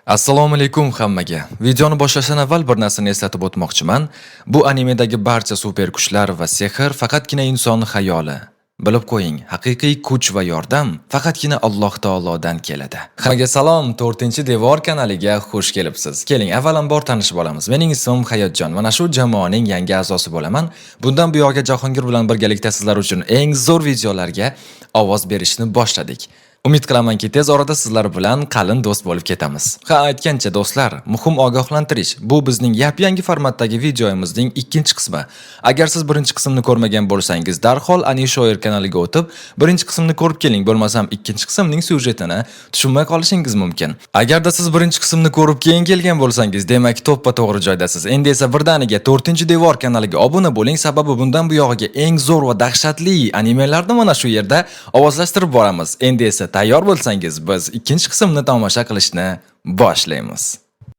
Assalomu alaykum hammaga. Videoni boshlashdan avval bir narsani eslatib o'tmoqchiman. Bu animedagi barcha super kuchlar va sehr faqatgina inson xayoli. Bilib qo'ying, haqiqiy kuch va yordam faqatgina Alloh taolodan keladi. Hammaga salom, 4-devor kanaliga xush kelibsiz. Keling, avvalambor tanishib olamiz. Mening ismim Hayotjon. Mana shu jamoaning yangi a'zosi bo'laman. Bundan buyog'iga Jahongir bilan birgalikda sizlar uchun eng zo'r videolarga ovoz berishni boshladik. Umid qilamanki, tez orada sizlar bilan qalin do'st bo'lib ketamiz. Ha, aytgancha do'stlar, muhim ogohlantirish. Bu bizning yangi formatdagi videomizning ikkinchi qismi. Agar siz birinchi qismni ko'rmagan bo'lsangiz, darhol Anishoir kanaliga o'tib, birinchi qismni ko'rib keling, bo'lmasam ikkinchi qismning syujetini tushunmay qolishingiz mumkin. Agarda siz birinchi qismni ko'rib keyin kelgan bo'lsangiz, demak to'ppa-to'g'ri joydasiz. Endi esa birdaniga 4-devor kanaliga obuna bo'ling, sababi bundan buyog'iga eng zo'r va dahshatli animelarni mana shu yerda ovozlashtirib boramiz. Endi esa tayyor bo'lsangiz, biz ikkinchi qismni tomosha qilishni boshlaymiz.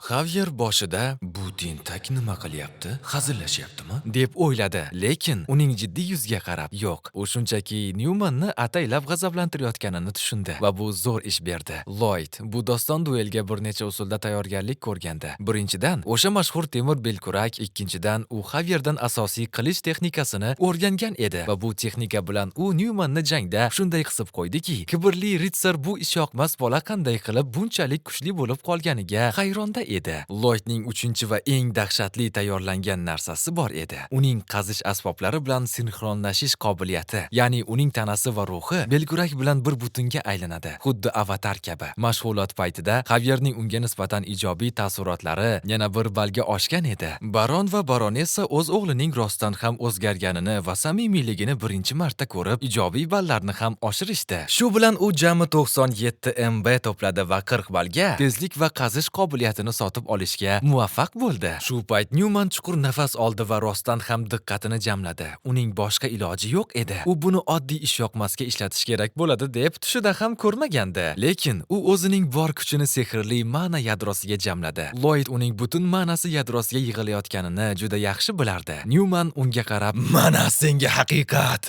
Xavier boshida bu tentak nima qilyapti? Hazillashyaptimi deb o'yladi, lekin uning jiddiy yuziga qarab, yo'q, u shunchaki Newmanni ataylab g'azablantirayotganini tushundi va bu zo'r ish berdi. Lloyd bu doston duelga bir necha usulda tayyorgarlik ko'rgandi. Birinchidan, o'sha mashhur temir belkurak, ikkinchidan u Xavierdan asosiy qilich texnikasini o'rgangan edi va bu texnika bilan u Newmanni jangda shunday qisib qo'ydiki, kibrli ritsar bu ishyoqmas bola qanday qilib bunchalik kuchli bo'lib qolganiga hayronda edi. Lloydning 3-chi va eng dahshatli tayyorlangan narsasi bor edi. Uning qazish asboblari bilan sinxronlashish qobiliyati, ya'ni uning tanasi va ruhi belkurak bilan bir butunga aylanadi, xuddi avatar kabi. Mashg'ulot paytida Xavierning unga nisbatan ijobiy taassurotlari yana bir balga oshgan edi. Baron va baronessa o'z o'g'lining rostdan ham o'zgarganini va samimiyligini birinchi marta ko'rib, ijobiy ballarni ham oshirishdi. Shu bilan u jami 97 MB to'pladi va 40 balga tezlik va qazish qobiliyatini sotib olishga muvaffaq bo'ldi. Shu payt Newman chuqur nafas oldi va rostdan ham diqqatini jamladi. Uning boshqa iloji yo'q edi. U buni oddiy ishyoqmasga ishlatish kerak bo'ladi deb tushida ham ko'rmagandi. Lekin u o'zining bor kuchini sehrli mana yadrosiga jamladi. Lloyd uning butun manasi yadrosiga yig'ilayotganini juda yaxshi bilardi. Newman unga qarab, "Mana senga haqiqat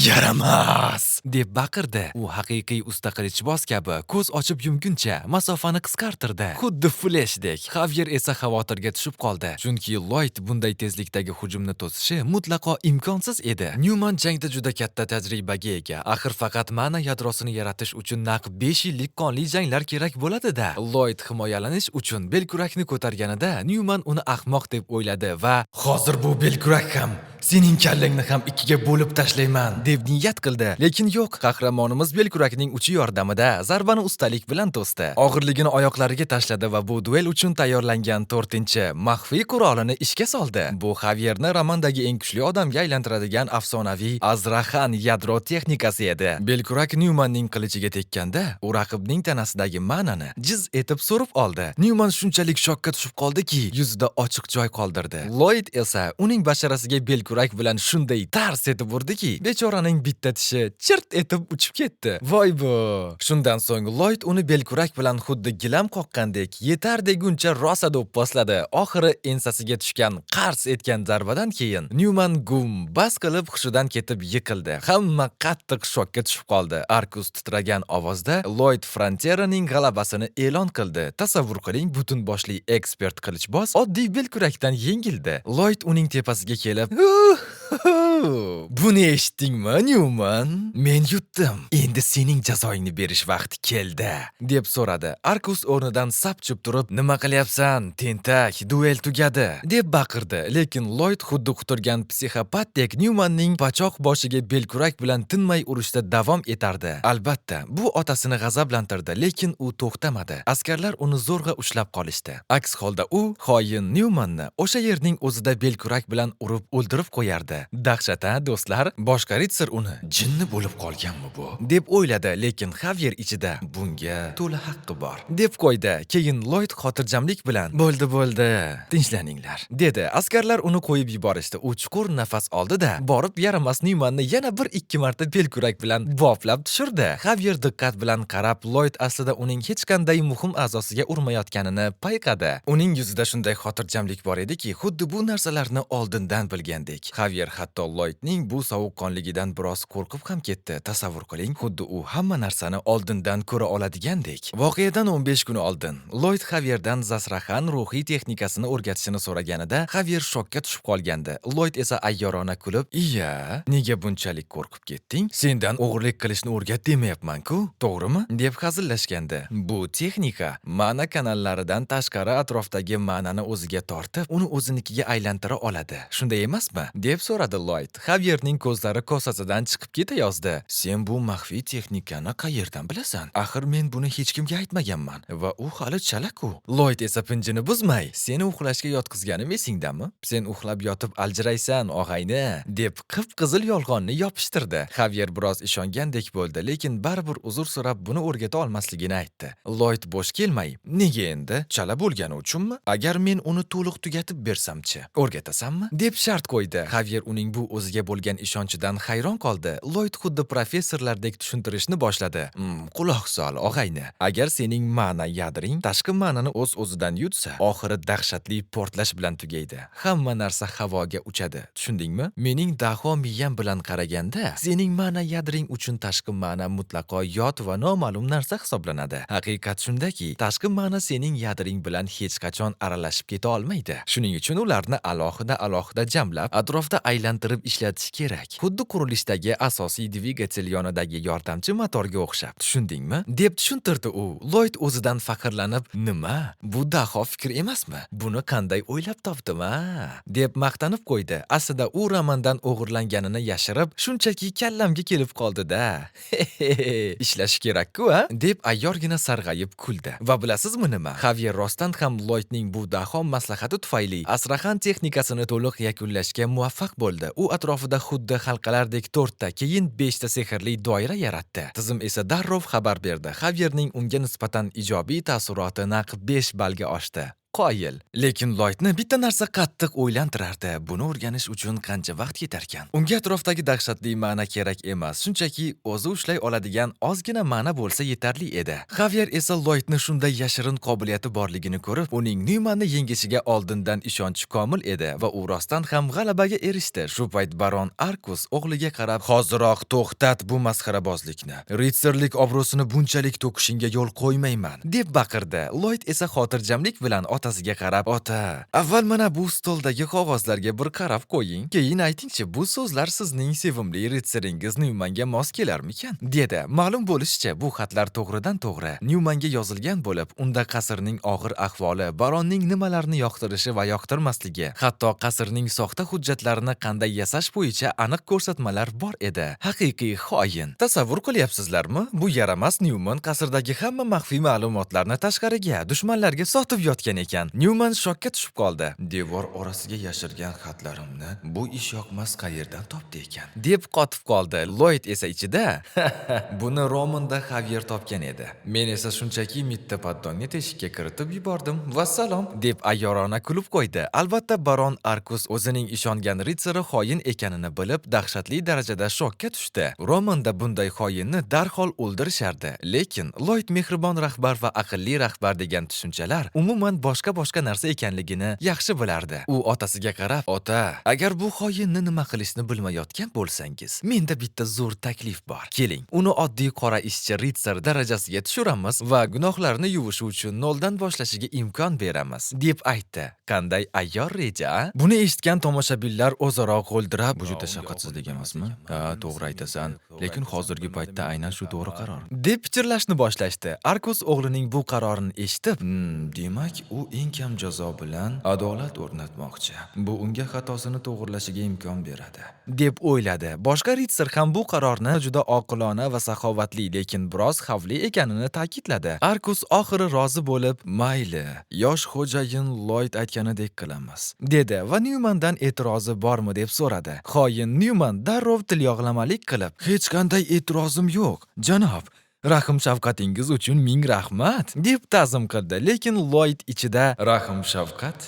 yaramas!" deb baqirdi. U haqiqiy usta qilichboz kabi ko'z ochib yumguncha masofani qisqartirdi, xuddi Fleshdek. Xavier esa xavotirga tushib qoldi, chunki Lloyd bunday tezlikdagi hujumni to'sishi mutlaqo imkonsiz edi. Newman jangda juda katta tajribaga ega. Axir faqat mana yadrosini yaratish uchun naq 5 yillik qonli janglar kerak bo'ladi-da. Lloyd himoyalanish uchun belkurakni ko'targanida Newman uni ahmoq deb o'yladi va "Hozir bu belkurak ham sening kallangni ham ikkiga bo'lib tashlayman" deb niyat qildi. Lekin yo'q, qahramonimiz belkurakning uchi yordamida zarbani ustalik bilan to'sdi. Og'irligini oyoqlariga tashladi va bu duel uchun tayyorlangan 4-chi maxfiy qurolini ishga soldi. Bu Xavierni romandagi eng kuchli odamga aylantiradigan afsonaviy Azraxan yadro texnikasi edi. Belkurak Newmanning qilichiga tekkanda, u raqibning tanasidagi manani jiz etib so'rib oldi. Newman shunchalik shokka tushib qoldiki, yuzida ochiq joy qoldirdi. Lloyd esa uning basharasiga belkurak bilan shunday tars etib urdiki, bechoraning bitta tishi chirt etib uchib ketdi. Voy bu! Shundan so'ng Lloyd uni belkurak bilan xuddi gilam qoqqandek yetar deguncha rosa do'pposladi. Oxiri ensasiga tushgan qars etgan zarbadan keyin Newman gum bas qilib hushidan ketib yiqildi. Hamma qattiq shokka tushib qoldi. Arkus titragan ovozda Lloyd Frontieraning g'alabasini e'lon qildi. Tasavvur qiling, butun boshli ekspert qilichboz oddiy belkurakdan yengildi. Lloyd uning tepasiga kelib, "Buni eshitdingmi, Newman? Men yutdim. Endi sening jazoingni berish vaqti keldi" deb so'radi. Arkus o'rnidan sapchib turib, "Nima qilyapsan? Tentak, duel tugadi" deb baqirdi. Lekin Lloyd xuddi quturgan psixopatdek Newmanning pachoq boshiga belkurak bilan tinmay urishda davom etardi. Albatta, bu otasini g'azablantirdi, lekin u to'xtamadi. Askarlar uni zo'rg'a ushlab qolishdi. Aks holda u xoin Newmanni o'sha yerning o'zida belkurak bilan urib o'ldirib qo'yardi. Dahshat-a, do'stlar, boshqa ritsar uni jinni bo'lib qolganmi bu deb o'yladi, lekin Xavier ichida bunga to'la haqqi bor deb qo'ydi. Keyin Lloyd xotirjamlik bilan, "Bo'ldi, tinchlaninglar, dedi. Askarlar uni qo'yib yuborishdi. U chuqur nafas oldi-da, borib yaramas Nyumanni yana 1-2 marta belkurak bilan boplab tushirdi. Xavier diqqat bilan qarab, Lloyd aslida uning hech qanday muhim a'zosiga urmayotganini payqadi. Uning yuzida shunday xotirjamlik bor ediki, xuddi bu narsalarni oldindan bilgandek. Xavier hatto Lloydning bu sovuqqonligidan biroz qo'rqib ham ketdi. Tasavvur qiling, xuddi u hamma narsani oldindan ko'ra oladigandek. Voqeadan 15 kun oldin Lloyd Xavierdan Zasraxan ruhiy texnikasini o'rgatishini so'raganida, Xavier shokka tushib qolgandi. Lloyd esa ayyorona kulib, "Iya, nega bunchalik qo'rqib ketding? Sendan o'g'irlik qilishni o'rgat demayapman-ku, to'g'rimi?" deb hazillashgandi. Bu texnika ma'na kanallaridan tashqari atrofdagi ma'nani o'ziga tortib, uni o'zinikiga aylantira oladi. Shunday emasmi? deb so'radi Lloyd. Xavierning ko'zlari kosasidan chiqib ketayozdi. "Sen bu maxfiy texnikani qayerdan bilasan? Axir men buni hech kimga aytmaganman va u hali chala-ku." Lloyd esa pinjini buzmay, "Seni uxlashga yotqizganim esingdami? Sen uxlab yotib aljiraysan, og'ayni", deb qip-qizil yolg'onni yopishtirdi. Xavier biroz ishongandek bo'ldi, lekin baribir uzr so'rab buni o'rgata olmasligini aytdi. Lloyd bo'sh kelmay, "Nega endi? Chala bo'lgani uchunmi? Agar men uni to'liq tugatib bersam-chi, o'rgatasanmi?" deb shart qo'ydi. Xavier uning bu o'ziga bo'lgan ishonchidan hayron qoldi. Lloyd xuddi professorlardek tushuntirishni boshladi. Quloq sol, og'ayni. Agar sening ma'na yadring tashqi ma'nani o'z-o'zidan yutsa, oxiri dahshatli portlash bilan tugaydi. Hamma narsa havoga uchadi. Tushundingmi? Mening daho miyam bilan qaraganda, sening ma'na yadring uchun tashqi ma'na mutlaqo yot va noma'lum narsa hisoblanadi. Haqiqat shundaki, tashqi ma'na sening yadring bilan hech qachon aralashib keta olmaydi. Shuning uchun ularni alohida jamlab, atrofda aylantirib ishlatish kerak. Xuddi qurilishdagi asosiy dvigatel yonidagi yordamchi motorga o'xshab. Tushundingmi? deb tushuntirdi u. Lloyd o'zidan faxrlanib, "Nima? Bu daho fikr emasmi? Buni qanday o'ylab topdim-a?" deb maqtanib qo'ydi. Aslida u romandan o'g'irlanganini yashirib, "Shunchaki kallamga kelib qoldi-da. Ishlash kerak-ku, a?" deb ayyorgina sarg'ayib kuldi. Va bilasizmi nima? Xavier rostdan ham Lloydning bu daho maslahati tufayli Asraxan texnikasini to'liq yakunlashga muvaffaq bo'ldi. U atrofida xuddi halqalardek 4 ta, keyin 5 ta sehrli doira yaratdi. Tizim esa darrov xabar berdi. Xavierning unga nisbatan ijobiy ta'siroti naq 5 ballga oshdi. Qoyil. Lekin Lloydni bitta narsa qattiq o'ylantirardi. Buni o'rganish uchun qancha vaqt ketarkan? Unga atrofdagi dahshatli ma'na kerak emas, shunchaki o'zi ushlay oladigan ozgina ma'na bo'lsa yetarli edi. Xavier esa Lloydni shunday yashirin qobiliyati borligini ko'rib, uning Nyumanni yengishiga oldindan ishonchi komil edi va u rostdan ham g'alabaga erishdi. Shu payt baron Arkus o'g'liga qarab, "Hoziroq to'xtat bu masxarabozlikni. Ritsarlik obro'sini bunchalik to'kishingga yo'l qo'ymayman", deb baqirdi. Lloyd esa xotirjamlik bilan otasiga qarab, "Ota, avval mana bu stoldagi qog'ozlarga bir qarab qo'ying. Keyin aytingchi, bu so'zlar sizning sevimli ritsaringiz Nyumanga mos kelarmikan?" dedi. Ma'lum bo'lishicha, bu xatlar to'g'ridan-to'g'ri Nyumanga yozilgan bo'lib, unda qasrning og'ir ahvoli, baronning nimalarni yoqtirishi va yoqtirmasligi, hatto qasrning soxta hujjatlarini qanday yasash bo'yicha aniq ko'rsatmalar bor edi. Haqiqiy xoin. Tasavvur qilyapsizlarmi? Bu yaramas Nyuman qasrdagi hamma maxfiy ma'lumotlarni tashqariga, dushmanlarga sotib yotgan ekan. Nyuman shokka tushib qoldi. "Devor orasiga yashirgan xatlarimni bu ish yoqmas qayerdan topdi ekan?" deb qotib qoldi. Lloyd esa ichida, "Buni Romanda Xavier topgan edi. Men esa shunchaki mitta paddonni teshikka kiritib yubordim. Vassalom", deb ayyorona kulib qo'ydi. Albatta, baron Arkus o'zining ishongan ritsari xoin ekanini bilib, dahshatli darajada shokka tushdi. Romanda bunday xoinni darhol o'ldirishardi. Lekin Lloyd mehribon rahbar va aqlli rahbar degan tushunchalar umuman boshqa narsa ekanligini yaxshi bilardi. U otasiga qarab, "Ota, agar bu xoinni nima qilishni bilmayotgan bo'lsangiz, menda bitta zo'r taklif bor. Keling, uni oddiy qora ishchi ritsar darajasiga tushiramiz va gunohlarni yuvishi uchun noldan boshlashiga imkon beramiz", deb aytdi. Qanday ayyor reja? Buni eshitgan tomoshabinlar o'zaro g'o'ldirab, "Bu juda shafqatsizlik emasmi? Ha, to'g'ri aytasan, lekin hozirgi paytda aynan shu to'g'ri qaror", deb fikrlashni boshlashdi. Arkus o'g'lining bu qarorini eshitib, "Demak, u eng kam jazo bilan adolat o'rnatmoqchi. Bu unga xatosini to'g'irlashiga imkon beradi", deb o'yladi. Boshqa ritsar ham bu qarorni juda oqilona va saxovatli, lekin biroz xavfli ekanini ta'kidladi. Arkus oxiri rozi bo'lib, "Mayli, yosh xo'jayin Lloyd aytganidek qilamiz", dedi va Nyumandan e'tirozi bormi deb so'radi. Xoin Nyuman darrov tilyog'lamalik qilib, "Hech qanday e'tirozim yo'q, janob. Rahim shafqatingiz uchun ming rahmat", deb ta'zim qildi. Lekin Lloyd ichida, "Rahim shafqat?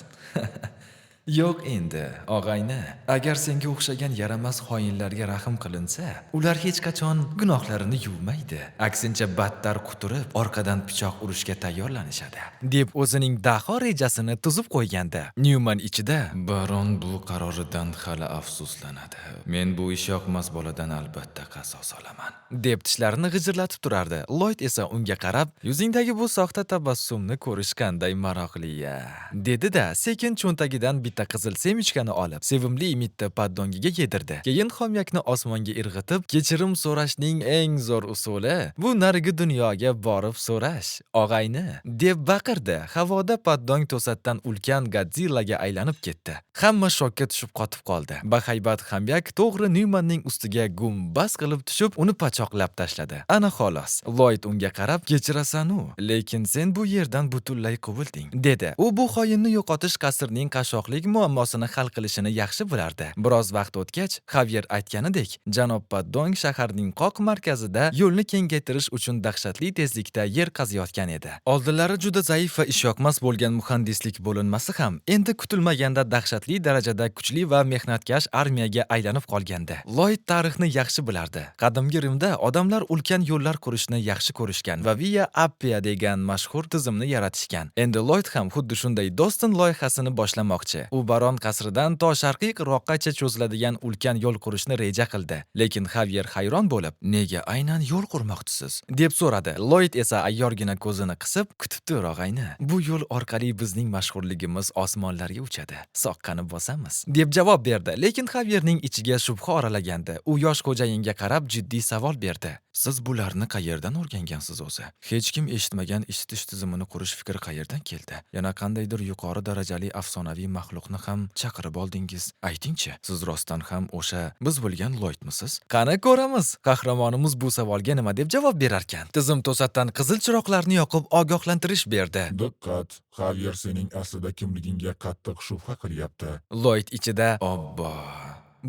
Yo'q endi, og'ayni. Agar senga o'xshagan yaramas xoinlarga rahm qilinsa, ular hech qachon gunohlarini yuvmaydi. Aksincha battar quturib, orqadan pichoq urishga tayyorlanishadi, deb o'zining daho rejasini tuzib qo'ygandi. Nyuman ichida baron bu qaroridan hali afsuslanadi. Men bu ishyoqmas boladan albatta qasos olaman, deb tishlarini g'ijirlatib turardi. Lloyd esa unga qarab, yuzingdagi bu soxta tabassumni ko'rish qanday maroqli-ya, dedi-da, sekin cho'ntagidan bitta qizil semichkani olib, sevimli mitti paddongiga yedirdi. Keyin xomyakni osmonga irg'itib, kechirim so'rashning eng zo'r usuli bu narigi dunyoga borib so'rash, og'ayni, deb baqirdi. Havoda paddong to'satdan ulkan Godzillaga aylanib ketdi. Hamma shokka tushib qotib qoldi. Bahaybat xomyak to'g'ri Nyumanning ustiga gumbaz qilib tushib, uni pachoqlab tashladi. Ana xolos. Lloyd unga qarab, kechirasan-u, lekin sen bu yerdan butunlay quvilding, dedi. U bu xoinni yo'qotish qasrning qashshoqlik muammosini hal qilishini yaxshi bilardi. Biroz vaqt o'tgach, Xavier aytganidek, janob Paddong shaharning qoq markazida yo'lni kengaytirish uchun dahshatli tezlikda yer qaziyotgan edi. Oldinlari juda zaif va ishyoqmas bo'lgan muhandislik bo'linmasi ham endi kutilmaganda dahshatli darajada kuchli va mehnatkash armiyaga aylanib qolgandi. Lloyd tarixni yaxshi bilardi. Qadimgi Rimda odamlar ulkan yo'llar qurishni yaxshi ko'rishgan va Via Appia degan mashhur tizimni yaratishgan. Endi Lloyd ham xuddi shunday Doston loyihasini boshlamoqchi. U baron qasridan to sharqiy qirg'oqqacha cho'ziladigan ulkan yo'l qurishni reja qildi. Lekin Xavier hayron bo'lib, "Nega aynan yo'l qurmoqchisiz?" deb so'radi. Lloyd esa ayyorgina ko'zini qisib, "Kutib tur, og'ayni. Bu yo'l orqali bizning mashhurligimiz osmonlarga uchadi. Soqqani bosamiz", deb javob berdi. Lekin Xavierning ichiga shubha oralagandi. U yosh xo'jayinga qarab jiddiy savol berdi. "Siz bularni qayerdan o'rgangansiz o'zi? Hech kim eshitmagan eshitish tizimini qurish fikri qayerdan keldi? Yana qandaydir yuqori darajali afsonaviy maxluqni ham chaqirib oldingiz. Aytingchi, siz rostdan ham o'sha biz bo'lgan Lloydmisiz?" Qani ko'ramiz, qahramonimiz bu savolga nima deb javob berarkan. Tizim to'satdan qizil chiroqlarni yoqib ogohlantirish berdi. Diqqat, Xavier sening aslida kimligingga qattiq shubha qilyapti. Lloyd ichida, "Obbo,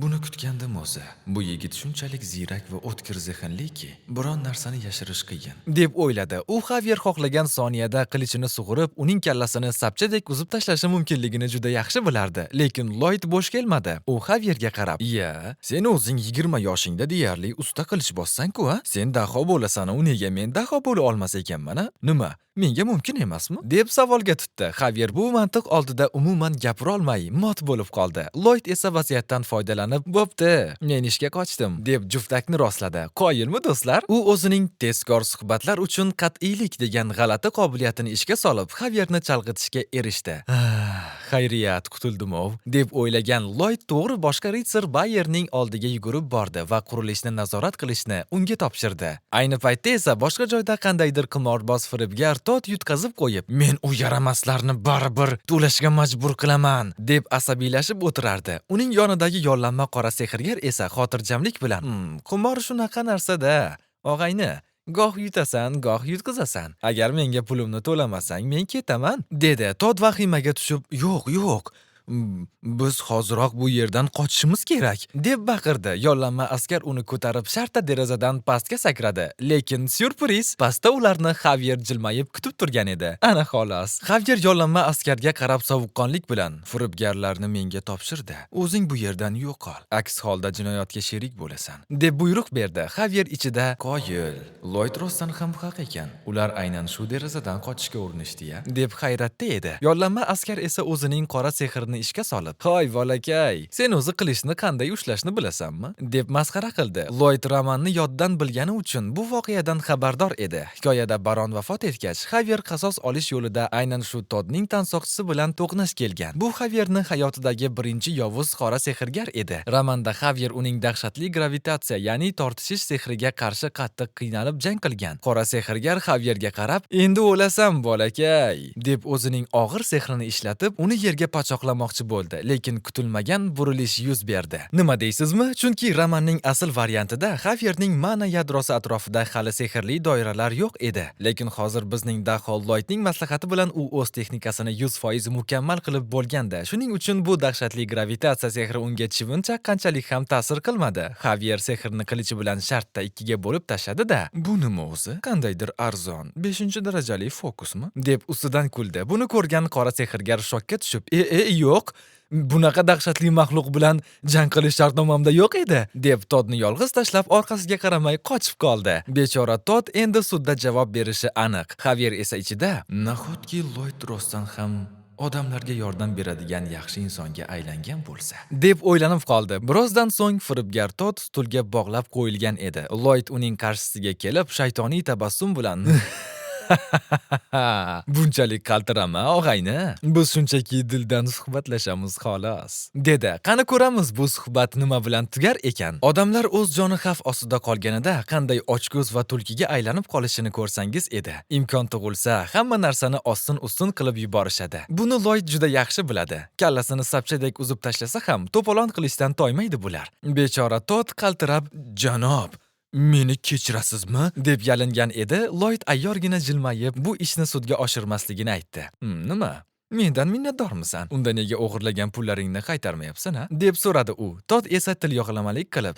buni kutgandim o'zi. Bu yigit shunchalik ziyrak va o'tkir zehnliki, biron narsani yashirish qiyin", deb o'yladi. U Xavier xohlagan soniyada qilichini sug'urib, uning kallasini sapchadek uzib tashlashi mumkinligini juda yaxshi bilardi. Lekin Lloyd bo'sh kelmadi. U Xavierga qarab, "Ya, sen o'zing 20 yoshingda deyarli usta qilich bossan-ku, a? Sen daho bo'lasan, u nega men daho bo'la olmas ekanman, a? Nima? Menga mumkin emasmi?" deb savolga tutdi. Xavier bu mantiq oldida umuman gapira olmay mot bo'lib qoldi. Lloyd esa vaziyatdan foydalanib, "Bo'pti, men ishga qochdim", deb juftakni rosladi. Qoyilmi do'stlar? U o'zining tezkor suhbatlar uchun qat'iylik degan g'alati qobiliyatini ishga solib, Xavierni chalg'itishga erishdi. Xayriyat, qutuldim-ov, deb o'ylagan Lloyd to'g'ri boshqa Ritser Bayerning oldiga yugurib bordi va qurilishni nazorat qilishni unga topshirdi. Ayni paytda esa boshqa joyda qandaydir qimorboz firibgar tot yutqazib qo'yib, "Men u yaramaslarni baribir to'lashga majbur qilaman", deb asabiylashib o'tirardi. Uning yonidagi yollanma qora sehrgar esa xotirjamlik bilan, "Qimor shunaqa narsa-da, og'ayni. Goh yutasan, goh yutqizasan. Agar menga pulimni to'lamasang, men ketaman", dedi. Tod vahimaga tushib, "Yo'q, biz hoziroq bu yerdan qochishimiz kerak", deb baqirdi. Yollanma askar uni ko'tarib shartta derazadan pastga sakradi. Lekin syurpriz, pastda ularni Xavier jilmayib kutib turgan edi. Ana xolos. Xavier yollanma askarga qarab sovuqqonlik bilan, "Firibgarlarni menga topshirdi. O'zing bu yerdan yo'qol. Aks holda jinoyatga sherik bo'lasan", deb buyruq berdi. Xavier ichida, "Qoyil. Lloyd rostdan ham haq ekan. Ular aynan shu derazadan qochishga urinishdi-ya", deb hayratda edi. Yollanma askar esa o'zining qora sehrini ishga solib, "Hoy bolakay, sen o'zi qilishni qanday ushlashni bilasanmi?" deb masxara qildi. Lloyd romanni yoddan bilgani uchun bu voqeadan xabardor edi. Hikoyada baron vafot etgach, Xavier qasos olish yo'lida aynan shu Todning tansoqchisi bilan to'qnash kelgan. Bu Xavierning hayotidagi birinchi yovuz qora sehrgar edi. Romanda Xavier uning dahshatli gravitatsiya, ya'ni tortishish sehriga qarshi qattiq qiynalib jang qilgan. Qora sehrgar Xavierga qarab, "Endi o'lasan bolakay", deb o'zining og'ir sehrini ishlatib, uni yerga pachoqlamoqchi aytmoqchi bo'ldi, lekin kutilmagan burilish yuz berdi. Nima deysizmi? Chunki romanning asl variantida Xavierning mana yadrosi atrofida hali sehrli doiralar yo'q edi. Lekin hozir bizning daho Lloydning maslahati bilan u o'z texnikasini 100% mukammal qilib bo'lganda, shuning uchun bu dahshatli gravitatsiya sehri unga chivin chaqqanchalik ham ta'sir qilmadi. Xavier sehrni qilichi bilan shartta ikkiga bo'lib tashladi-da. Bu nima o'zi? Qandaydir arzon 5-darajali fokusmi? deb ustidan kuldi. Buni ko'rgan qora sehrgar shokka tushib, yo'q. Bunaqa dahshatli maxluq bilan jang qilish shartnomamda yo'q edi, deb Toddni yolg'iz tashlab orqasiga qaramay qochib qoldi. Bechora Todd endi sudda javob berishi aniq. Xavier esa ichida, nahotki Lloyd rostdan ham odamlarga yordam beradigan yaxshi insonga aylangan bo'lsa, deb o'ylanib qoldi. Birozdan so'ng firibgar Todd stulga bog'lab qo'yilgan edi. Lloyd uning qarshisiga kelib, shaytoniy tabassum bilan bunchalik qaltirama, og'ayni. Biz shunchaki dildan suhbatlashamiz xolos, dedi. Qani ko'ramiz bu suhbat nima bilan tugar ekan. Odamlar o'z joni xavf ostida qolganida qanday ochko'z va tulkiga aylanib qolishini ko'rsangiz edi. Imkon tug'ilsa, hamma narsani ostin-ustun qilib yuborishadi. Buni Lloyd juda yaxshi biladi. Kallasini sapchadek uzib tashlasa ham to'polon qilishdan toymaydi bular. Bechora Todd qaltirab, "Janob, meni kechirasizmi?" deb yalingan edi. Lloyd ayyorgina jilmayib, bu ishni sudga oshirmasligini aytdi. Nima? Mendan minnatdormisan? Unda nega o'g'irlagan pullaringni qaytarmayapsan, ha? deb so'radi u. Todd esa tilyog'lamalik qilib,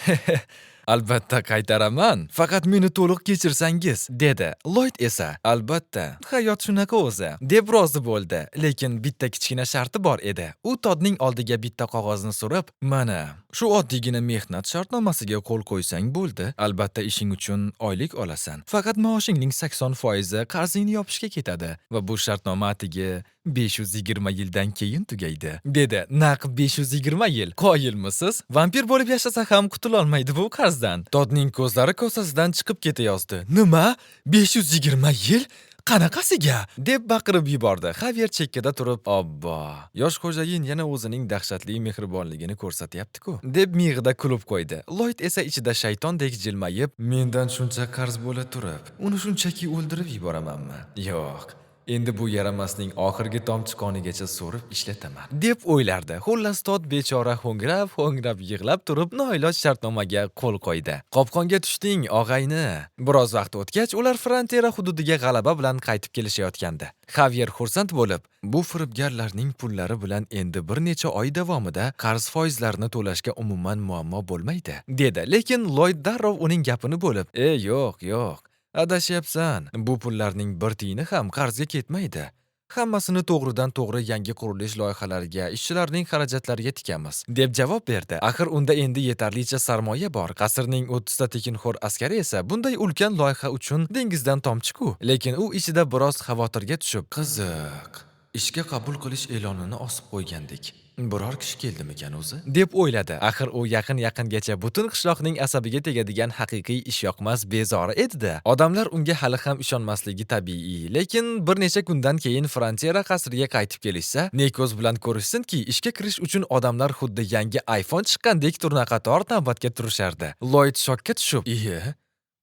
albatta qaytaraman, faqat meni to'liq kechirsangiz, dedi. Lloyd esa, albatta, hayot shunaqa o'zi, deb rozi bo'ldi. Lekin bitta kichkina sharti bor edi. U Toddning oldiga bitta qog'ozni surib, mana, shu oddiygina mehnat shartnomasiga qo'l qo'ysang bo'ldi. Albatta ishing uchun oylik olasan. Faqat maoshingning 80% qarzingni yopishga ketadi va bu shartnoma atigi 520 yildan keyin tugaydi, dedi. Naq 520 yil. Qoyilmisiz? Vampir bo'lib yashasa ham qutulolmaydi bu qarzdan. Toddning ko'zlari kosasidan chiqib ketayozdi. Nima? 520 yil? Qanaqasiga? deb baqirib yubordi. Xavier chekkada turib, "Obbo, yosh xo'jayin yana o'zining dahshatli mehribonligini ko'rsatyapti-ku", deb miyig'ida kulib qo'ydi. Lloyd esa ichida shaytondek jilmayib, "Mendan shuncha qarz bo'la turib, uni shunchaki o'ldirib yuboramanmi? Yo'q. Endi bu yaramasning oxirgi tomchi qonigacha so'rib ishlataman", deb o'ylardi. Xullas Todd bechora ho'ngrab yig'lab turib, noiloj shartnomaga qo'l qo'ydi. Qopqonga tushding, og'ayni. Biroz vaqt o'tgach, ular Frontera hududiga g'alaba bilan qaytib kelishayotgandi. Xavier xursand bo'lib, bu firibgarlarning pullari bilan endi bir necha oy davomida qarz foizlarini to'lashga umuman muammo bo'lmaydi, dedi. Lekin Lloyd darrov uning gapini bo'lib, yo'q. Adashyapsan. Bu pullarning bir tiyini ham qarzga ketmaydi. Hammasini to'g'ridan to'g'ri yangi qurilish loyihalariga, ishchilarning xarajatlariga tikamiz, deb javob berdi. Axir unda endi yetarlicha sarmoya bor. Qasrning 30 ta tekinxo'r askari esa bunday ulkan loyiha uchun dengizdan tomchi-ku. Lekin u ichida biroz xavotirga tushib, qiziq, ishga qabul qilish e'lonini osib qo'ygandik. Biror kishi keldimikan o'zi? deb o'yladi. Axir u yaqingacha butun qishloqning asabiga tegadigan haqiqiy ishyoqmas bezori edi-da. Odamlar unga hali ham ishonmasligi tabiiy. Lekin bir necha kundan keyin Frontera qasriga qaytib kelishsa, ne ko'z bilan ko'rishsinki, ishga kirish uchun odamlar xuddi yangi iPhone chiqqandek turnaqator navbatga turishardi. Lloyd shokka tushib,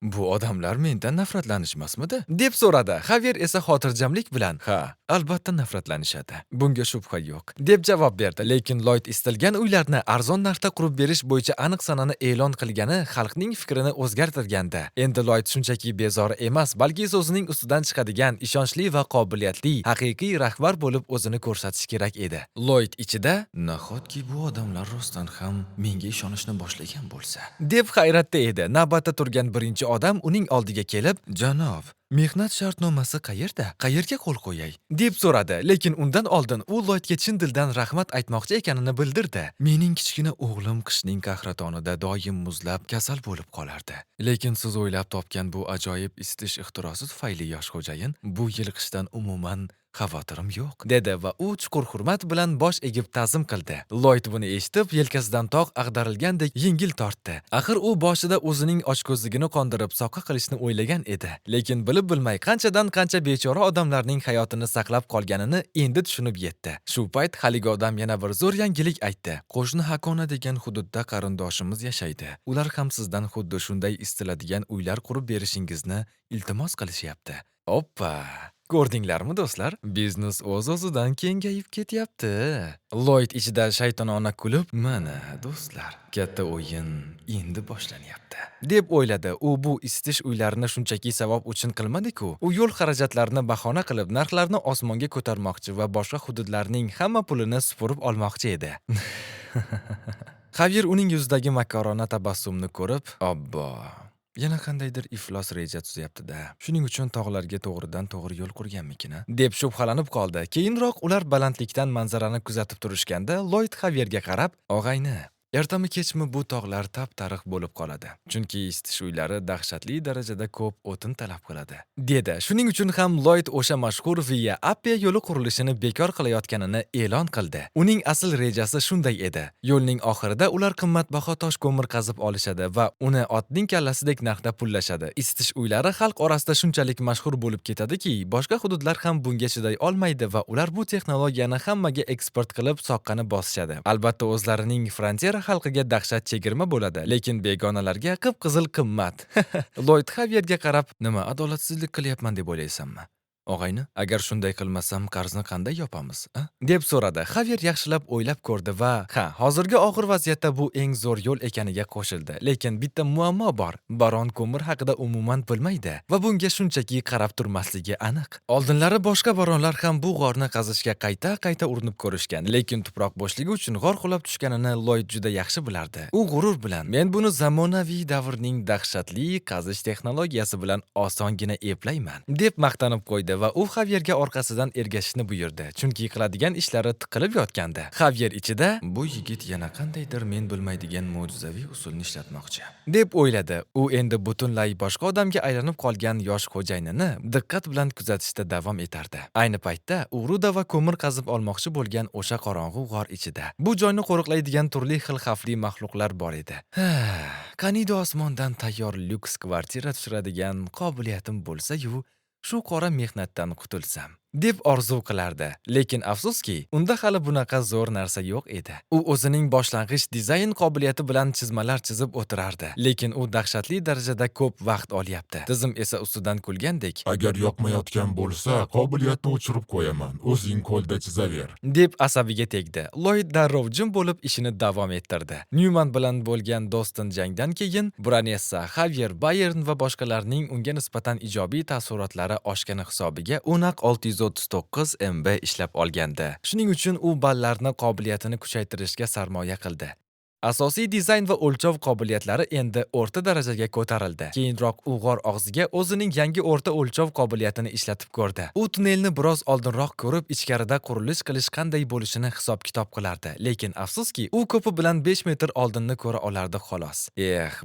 bu odamlar mendan nafratlanishmasmidi? deb so'radi. Xavier esa xotirjamlik bilan, "Ha, albatta nafratlanishadi. Bunga shubha yo'q", deb javob berdi. Lekin Lloyd istalgan uylarni arzon narxda qurib berish bo'yicha aniq sanani e'lon qilgani xalqning fikrini o'zgartirgandi. Endi Lloyd shunchaki bezori emas, balki so'zining ustidan chiqadigan, ishonchli va qobiliyatli, haqiqiy rahbar bo'lib o'zini ko'rsatish kerak edi. Lloyd ichida, nahotki bu odamlar rostdan ham menga ishonishni boshlagan bo'lsa, deb hayratda edi. Navbatda turgan birinchi odam uning oldiga kelib, "Janob, mehnat shartnomasi qayerda? Qayerga qo'l qo'yay?" deb so'radi. Lekin undan oldin u Lloydga chin dildan rahmat aytmoqchi ekanini bildirdi. "Mening kichkina o'g'lim qishning qahratonida doim muzlab kasal bo'lib qolardi. Lekin siz o'ylab topgan bu ajoyib isitish ixtirosi tufayli yosh xo'jayin, bu yil qishdan umuman xavotirim yo'q", dedi va u chuqur hurmat bilan bosh egib ta'zim qildi. Lloyd buni eshitib, yelkasidan tog' ag'darilgandek yengil tortdi. Axir u boshida o'zining ochko'zligini qondirib soqqa qilishni o'ylagan edi. Lekin bilib bilmay qancha bechora odamlarning hayotini saqlab qolganini endi tushunib yetdi. Shu payt haligi odam yana bir zo'r yangilik aytdi. "Qo'shni Hakona degan hududda qarindoshimiz yashaydi. Ular ham sizdan xuddi shunday istiladigan uylar qurib berishingizni iltimos qilishyapti." Oppa! Ko'rdinglarmi do'stlar? Biznes o'z-o'zidan kengayib ketyapti. Lloyd ichida shaytonona kulib, "Mana do'stlar, katta o'yin endi boshlanyapti", deb o'yladi. U bu isitish uylarini shunchaki savob uchun qilmadi-ku. U yo'l xarajatlarini bahona qilib, narxlarni osmonga ko'tarmoqchi va boshqa hududlarning hamma pulini supurib olmoqchi edi. Xavier uning yuzidagi makorona tabassumni ko'rib, "Obbo, yana qandaydir iflos reja tuzyapti-da. Shuning uchun tog'larga to'g'ridan-to'g'ri yo'l qurganmikin, deb shubhalanib qoldi. Keyinroq ular balandlikdan manzarani kuzatib turishganda, Lloyd Xavierga qarab, "Og'ayni, ertami kechmi bu tog'lar tap-tariq bo'lib qoladi. Chunki isitish uylari dahshatli darajada ko'p o'tin talab qiladi", dedi. Shuning uchun ham Lloyd o'sha mashhur Via Appia yo'li qurilishini bekor qilayotganini e'lon qildi. Uning asl rejasi shunday edi. Yo'lning oxirida ular qimmatbaho tosh ko'mir qazib olishadi va uni otning kallasidek narxda pullashadi. Isitish uylari xalq orasida shunchalik mashhur bo'lib ketadiki, boshqa hududlar ham bunga chiday olmaydi va ular bu texnologiyani hammaga eksport qilib soqqani bosishadi. Albatta o'zlarining frontiera xalqiga dahshat chegirma bo'ladi, lekin begonalarga qip-qizil qimmat. Lloyd Xavierga qarab, "Nima adolatsizlik qilyapman deb o'ylaysanmi? Og'ayni, agar shunday qilmasam qarzni qanday yopamiz, a?" deb so'radi. Xavier yaxshilab o'ylab ko'rdi va hozirgi og'ir vaziyatda bu eng zo'r yo'l ekaniga qo'shildi. Lekin bitta muammo bor. Baron ko'mir haqida umuman bilmaydi va bunga shunchaki qarab turmasligi aniq. Oldinlari boshqa baronlar ham bu g'orni qazishga qayta-qayta urinib ko'rishgan, lekin tuproq bo'shligi uchun g'or qulab tushganini Lloyd juda yaxshi bilardi. U g'urur bilan, "Men buni zamonaviy davrning dahshatli qazish texnologiyasi bilan osongina eplayman", deb maqtanib qo'ydi va u Xavierga orqasidan ergashishni buyurdi, chunki qiladigan ishlari tiqilib yotgandi. Xavier ichida, "Bu yigit yana qandaydir men bilmaydigan mo'jizaviy usulni ishlatmoqchi", deb o'yladi. U endi butunlay boshqa odamga aylanib qolgan yosh xo'jayinini diqqat bilan kuzatishda davom etardi. Ayni paytda u ruda va ko'mir qazib olmoqchi bo'lgan o'sha qorong'u g'or ichida. Bu joyni qo'riqlaydigan turli xil xavfli maxluqlar bor edi. Qaniydi osmondan tayyor lyuks kvartira tushiradigan qobiliyatim bo'lsa-yu, shu qora mehnatdan qutulsam, deb orzu qilardi. Lekin afsuski, unda hali bunaqa zo'r narsa yo'q edi. U o'zining boshlang'ich dizayn qobiliyati bilan chizmalar chizib o'tirardi, lekin u dahshatli darajada ko'p vaqt olyapti. Tizim esa ustidan kulgandek, Agar yoqmayotgan bo'lsa, qobiliyatni o'chirib qo'yaman. O'zing qo'lda chizaver. deb asabiga tegdi. Lloyd darrov jim bo'lib ishini davom ettirdi. Newman bilan bo'lgan Doston jangdan keyin Branessa, Xavier Bayern va boshqalarning unga nisbatan ijobiy taassurotlari oshgani hisobiga u naq 639 MB ishlab olgandi. Shuning uchun u ballarni qobiliyatini kuchaytirishga sarmoya qildi. Asosiy dizayn va o'lchov qobiliyatlari endi o'rta darajaga ko'tarildi. Keyinroq u g'or og'ziga o'zining yangi o'rta o'lchov qobiliyatini ishlatib ko'rdi. U tunnelni biroz oldinroq ko'rib, ichkarida qurilish qilish qanday bo'lishini hisob-kitob qilardi. Lekin afsuski, u ko'pi bilan 5 metr oldinni ko'ra olardi xolos.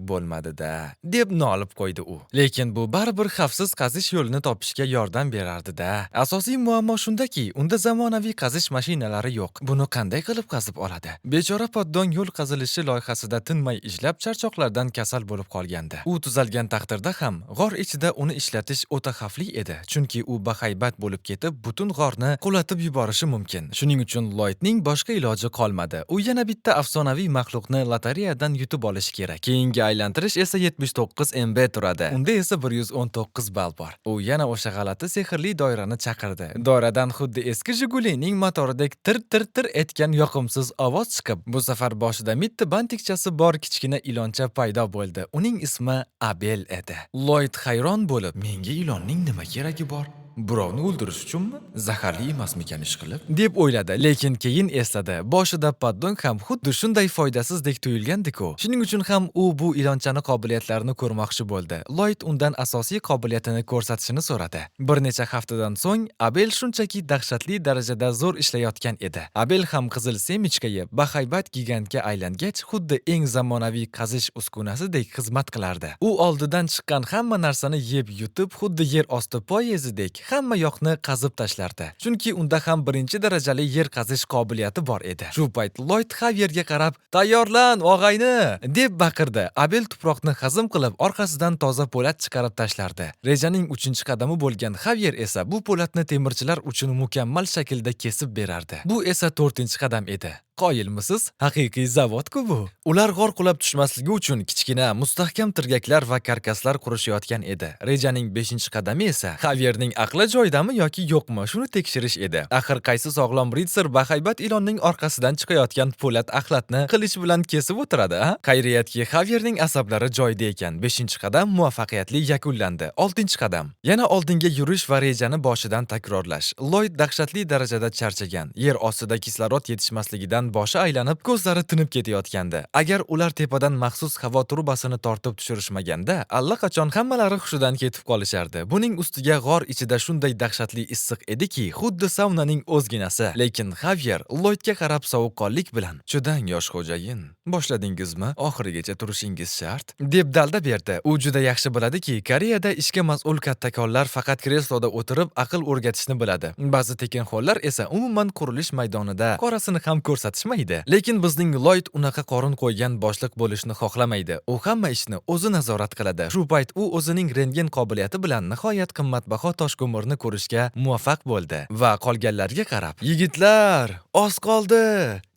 Bo'lmadi-da, deb nolib qo'ydi u. Lekin bu baribir xavfsiz qazish yo'lini topishga yordam berardi-da. Asosiy muammo shundaki, unda zamonaviy qazish mashinalari yo'q. Buni qanday qilib qazib oladi? Bechora poddon yo'l qazilishi loyihasida tinmay ishlab charchoqlardan kasal bo'lib qolgandi. U tuzalgan taqdirda ham g'or ichida uni ishlatish o'ta xavfli edi, chunki u bahaybat bo'lib ketib, butun g'orni qulatib yuborishi mumkin. Shuning uchun Lloydning boshqa iloji qolmadi. U yana bitta afsonaviy maxluqni lotereyadan yutib olishi kerak. Keyingi aylantirish esa 79 MB turadi. Unda esa 119 ball bor. U yana o'sha g'alati sehrli doirani chaqirdi. Doiradan xuddi eski Jigulining motoridek tir-tir-tir etgan yoqimsiz ovoz chiqib, bu safar boshida mitti bantikchasi bor kichkina iloncha paydo bo'ldi. Uning ismi Abel edi. Lloyd hayron bo'lib, "Menga ilonning nima keragi bor? Birovni o'ldirish uchunmi? Zaharli emasmikan ish qilib?" deb o'yladi, lekin keyin esladi. Boshida poddon ham xuddi shunday foydasizdek tuyulgandi-ku. Shuning uchun ham u bu ilonchani qobiliyatlarini ko'rmoqchi bo'ldi. Lloyd undan asosiy qobiliyatini ko'rsatishini so'radi. Bir necha haftadan so'ng Abel shunchaki dahshatli darajada zo'r ishlayotgan edi. Abel ham qizil semichka yeb, bahaybat gigantga aylangach, xuddi eng zamonaviy qazish uskunasidek xizmat qilardi. U oldidan chiqqan hamma narsani yeb yutib, xuddi yer osti poyezdek hamma yoqni qazib tashlardi. Chunki unda ham birinchi darajali yer qazish qobiliyati bor edi. Shu payt Lloyd Xavierga qarab, "Tayyorlan, og'ayni!" deb baqirdi. Abel tuproqni hazm qilib, orqasidan toza po'lat chiqarib tashlardi. Rejaning 3-qadami bo'lgan Xavier esa bu po'latni temirchilar uchun mukammal shaklda kesib berardi. Bu esa 4-qadam edi. Qoyilmisiz? Haqiqiy zavod-ku bu. Ular g'or qulab tushmasligi uchun kichkina, mustahkam tirgaklar va karkaslar qurishayotgan edi. Rejaning 5-qadami esa Xavyerning aqli joyidami yoki yo'qmi, shuni tekshirish edi. Axir qaysi sog'lom ritser bahaybat ilonning orqasidan chiqayotgan po'lat axlatni qilich bilan kesib o'tiradi, a? Xayriyatki, Xavyerning asablari joyida ekan. 5-qadam muvaffaqiyatli yakunlandi. 6-qadam. Yana oldinga yurish va rejani boshidan takrorlash. Lloyd dahshatli darajada charchagan. Yer ostida kislorod yetishmasligidan boshi aylanib, ko'zlari tinib ketayotgandi. Agar ular tepadan maxsus havo turbasini tortib tushirishmaganda, allaqachon hammalari hushidan ketib qolishardi. Buning ustiga g'or ichida shunday dahshatli issiq ediki, xuddi saunaning o'zginasi. Lekin Xavyer Lloydga qarab sovuqqonlik bilan: "Chidang, yosh xo'jayin. Boshladingizmi? Oxirigacha turishingiz shart", deb dalda berdi. U juda yaxshi biladiki, Koreyada ishga mas'ul kattakonlar faqat kresloda o'tirib aql o'rgatishni biladi. Ba'zi tekinxo'rlar esa umuman qurilish maydonida qorasini ham ko'rsatishmaydi. Lekin bizning Lloyd unaqa qorin qo'ygan boshliq bo'lishni xohlamaydi. U hamma ishni o'zi nazorat qiladi. Shu payt u o'zining rentgen qobiliyati bilan nihoyat qimmatbaho toshko'mirni ko'rishga muvaffaq bo'ldi va qolganlarga qarab: "Yigitlar, oz qoldi.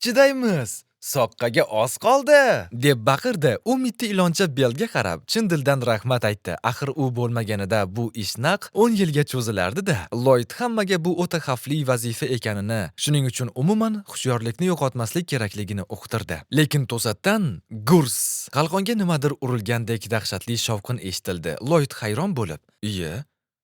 Chidaymiz. Soqqaga oz qoldi", deb baqirdi. U mitti iloncha Belga qarab chin dildan rahmat aytdi. Axir u bo'lmaganida bu ish naq 10 yilga cho'zilardi-da. Lloyd hammaga bu o'ta xavfli vazifa ekanini, shuning uchun umuman hushyorlikni yo'qotmaslik kerakligini uqtirdi. Lekin to'satdan gurs, qalqonga nimadir urilgandek dahshatli shovqin eshitildi. Lloyd hayron bo'lib: "Iye,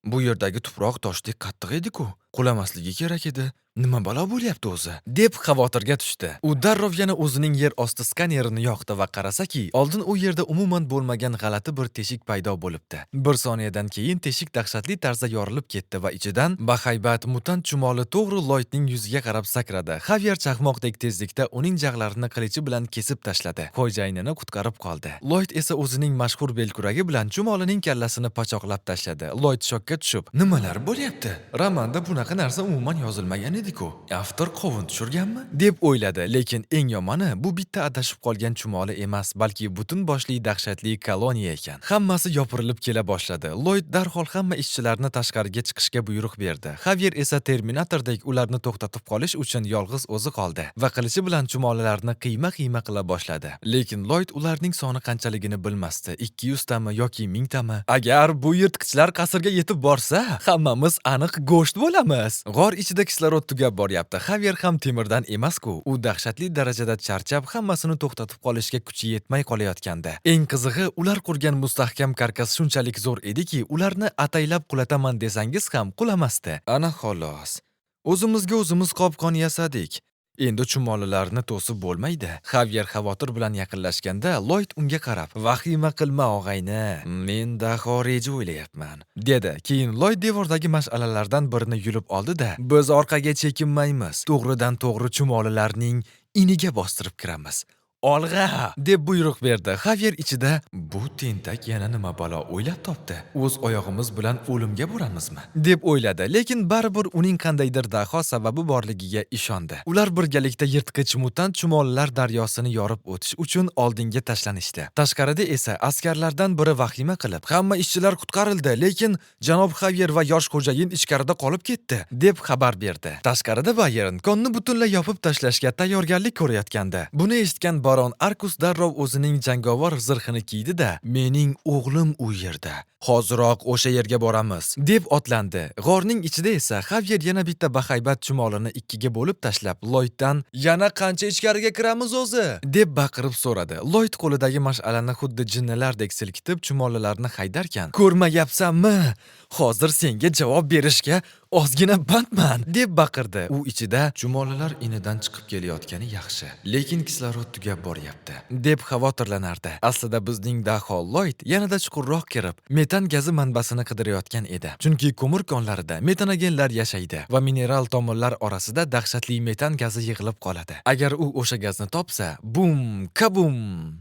bu yerdagi tuproq toshdek qattiq edi-ku. Qulamasligi kerak edi. Nima balo bo'lyapti o'zi?" deb xavotirga tushdi. U darrov yana o'zining yer osti skanerini yoqdi va qarasaki, oldin u yerda umuman bo'lmagan g'alati bir teshik paydo bo'libdi. Bir soniyadan keyin teshik dahshatli tarzda yorilib ketdi va ichidan bahaybat mutant chumoli to'g'ri Lloydning yuziga qarab sakradi. Xavyer chaqmoqdek tezlikda uning jag'larini qilichi bilan kesib tashladi. Xo'jayinini qutqarib qoldi. Lloyd esa o'zining mashhur belkuragi bilan chumolining kallasini pachoqlab tashladi. Lloyd shokka tushib: "Nimalar bo'lyapti? Romanda bunaqa narsa umuman yozilmagan edi-ku. Avtor qovun tushirganmi?" deb o'yladi. Lekin eng yomoni, bu bitta adashib qolgan chumoli emas, balki butun boshli dahshatli koloniya ekan. Hammasi yopirilib kela boshladi. Lloyd darhol hamma ishchilarni tashqariga chiqishga buyruq berdi. Xavyer esa Terminatordek ularni to'xtatib qolish uchun yolg'iz o'zi qoldi va qilichi bilan chumolilarni qiyma-qiyma qila boshladi. Lekin Lloyd ularning soni qanchaligini bilmasdi. 200 tami yoki 1000 tami. Agar bu yirtqichlar qasrga yetib borsa, hammamiz aniq go'sht bo'lamiz. G'or ichida kislorod tugab boryapti. Xavyer ham temirdan emas-ku. U dahshatli darajada charchab, hammasini to'xtatib qolishga kuchi yetmay qolayotgandi. Eng qizig'i, ular qurgan mustahkam karkas shunchalik zo'r ediki, ularni ataylab qulataman desangiz ham qulamasdi. Ana xolos. O'zimizga o'zimiz qopqon yasadik. Endi chumolilarni to'sib bo'lmaydi. Xavyer xavotir bilan yaqinlashganda, Lloyd unga qarab: "Vahima qilma, og'ayni. Men daho reja o'ylayapman", dedi. Keyin Lloyd devordagi mash'alalardan birini yulib oldi-da: "Biz orqaga chekinmaymiz. To'g'ridan to'g'ri chumolilarning iniga bostirib kiramiz. Olg'a!" deb buyruq berdi. Xavyer ichida: "Bu tentak yana nima balo o'ylab topdi? O'z oyog'imiz bilan o'limga boramizmi?" deb o'yladi. Lekin baribir uning qandaydir daho sababi borligiga ishondi. Ular birgalikda yirtqich mutant chumolilar daryosini yorib o'tish uchun oldinga tashlanishdi. Tashqarida esa askarlardan biri vahima qilib: "Hamma ishchilar qutqarildi, lekin janob Xavyer va yosh xo'jayin ichkarida qolib ketdi", deb xabar berdi. Tashqarida Bayern konni butunlay yopib tashlashga tayyorgarlik ko'rayotgandi. Buni eshitgan Baron Arkus darrov o'zining jangovar zirhini kiydi-da: "Mening o'g'lim u yerda. Hoziroq o'sha yerga boramiz", deb otlandi. G'orning ichida esa Xavyer yana bitta bahaybat chumolini ikkiga bo'lib tashlab, Lloyddan: "Yana qancha ichkariga kiramiz o'zi?" deb baqirib so'radi. Lloyd qo'lidagi mash'alani xuddi jinnilardek silkitib chumolilarni haydarkan: "Ko'rmayapsanmi? Hozir senga javob berishga ozgina bandman", deb baqirdi. U ichida: "Chumolilar inidan chiqib kelayotgani yaxshi, lekin kislorod tugab boryapti", deb xavotirlanardi. Aslida bizning daho Lloyd yanada chuqurroq kirib, metan gazi manbasini qidirayotgan edi. Chunki ko'mir konlarida metanogenlar yashaydi va mineral tomirlar orasida dahshatli metan gazi yig'ilib qoladi. Agar u o'sha gazni topsa, bum, kabum,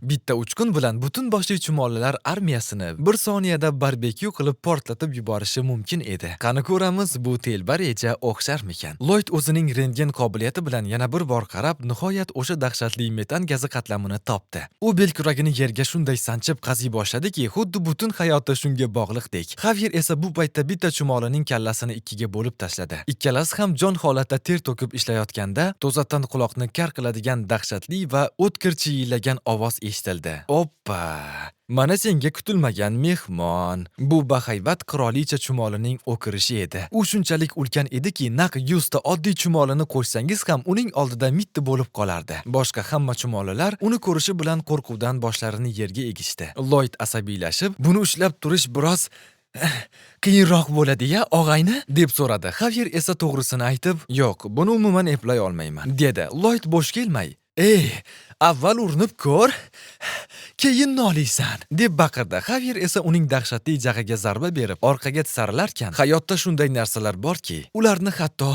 bitta uchqun bilan butun boshli chumolilar armiyasini bir soniyada barbekyu qilib portlatib yuborishi mumkin edi. Qani ko'ramiz, bu telba reja o'xsharmikan? Lloyd o'zining rentgen qobiliyati bilan yana bir bor qarab, nihoyat o'sha dahshatli metan gazi qatlamini topdi. U belkuragini yerga shunday sanchib qaziy boshladiki, xuddi butun hayoti shunga unga bog'liqdek. Xavier esa bu paytda bitta chumolining kallasini ikkiga bo'lib tashladi. Ikkalasi ham jon holatda ter to'kib ishlayotganda to'satdan quloqni kar qiladigan dahshatli va o'tkir chiyillagan ovoz eshitildi. Oppa! Mana senga kutilmagan mehmon. Bu bahaybat qirolicha chumolining o'kirishi edi. U shunchalik ulkan ediki, naq 100 ta oddiy chumolini qo'shsangiz ham uning oldida mitti bo'lib qolardi. Boshqa hamma chumolilar uni ko'rishi bilan qo'rquvdan boshlarini yerga egishdi. Lloyd asabiylashib, buni ushlab turish biroz qiyinroq bo'ladi-ya, og'ayni, deb so'radi. Xavier esa to'g'risini aytib, "Yo'q, buni umuman eplay olmayman", dedi. Lloyd bo'sh kelmay, "Ey, avval urinib ko'r, keyin noliysan", deb baqirdi. Xavier esa uning dahshatli jag'iga zarba berib, orqaga tisarilarkan, hayotda shunday narsalar borki, ularni hatto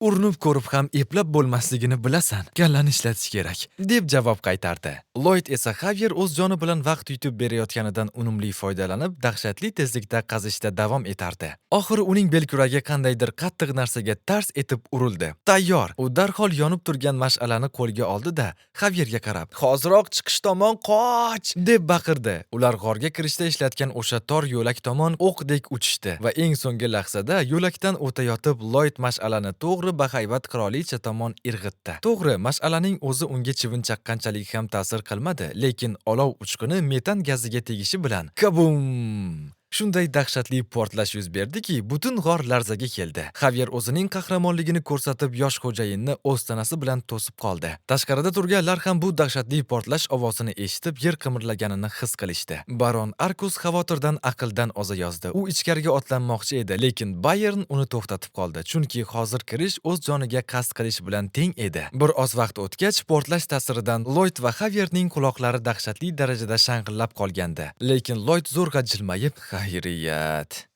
urinib ko'rib ham eplab bo'lmasligini bilasan. Kallani ishlatish kerak, deb javob qaytardi. Lloyd esa Xavier o'z joni bilan vaqt yutib berayotganidan unumli foydalanib, dahshatli tezlikda qazishda davom etardi. Oxiri uning belkuragi qandaydir qattiq narsaga tars etib urildi. Tayyor. U darhol yonib turgan mash'alani qo'lga oldi-da, Xavierga qarab, "Hoziroq chiqish tomon qoch!" deb baqirdi. Ular g'orga kirishda ishlatgan o'sha tor yo'lak tomon o'qdek uchishdi va eng so'nggi lahzada yo'lakdan o'tayotib Lloyd mash'alani to'g'ri bahaybat qirolicha tomon irg'itdi. To'g'ri, mash'alaning o'zi unga chivin chaqqanchalik ham ta'sir qilmadi, lekin olov uchquni metan gaziga tegishi bilan kabum! Shunday dahshatli portlash yuz berdiki, butun g'or larzaga keldi. Xavier o'zining qahramonligini ko'rsatib, yosh xo'jayinni o'z tanasi bilan to'sib qoldi. Tashqarida turganlar ham bu dahshatli portlash ovozini eshitib, yer qimirlaganini his qilishdi. Baron Arkus xavotirdan aqldan ozayozdi. U ichkariga otlanmoqchi edi, lekin Bayern uni to'xtatib qoldi, chunki hozir kirish o'z joniga qasd qilish bilan teng edi. Bir oz vaqt o'tgach, portlash ta'siridan Lloyd va Xavierning quloqlari dahshatli darajada shang'illab qolgandi. Lekin Lloyd zo'rg'a jilmayib, "Xayriyat,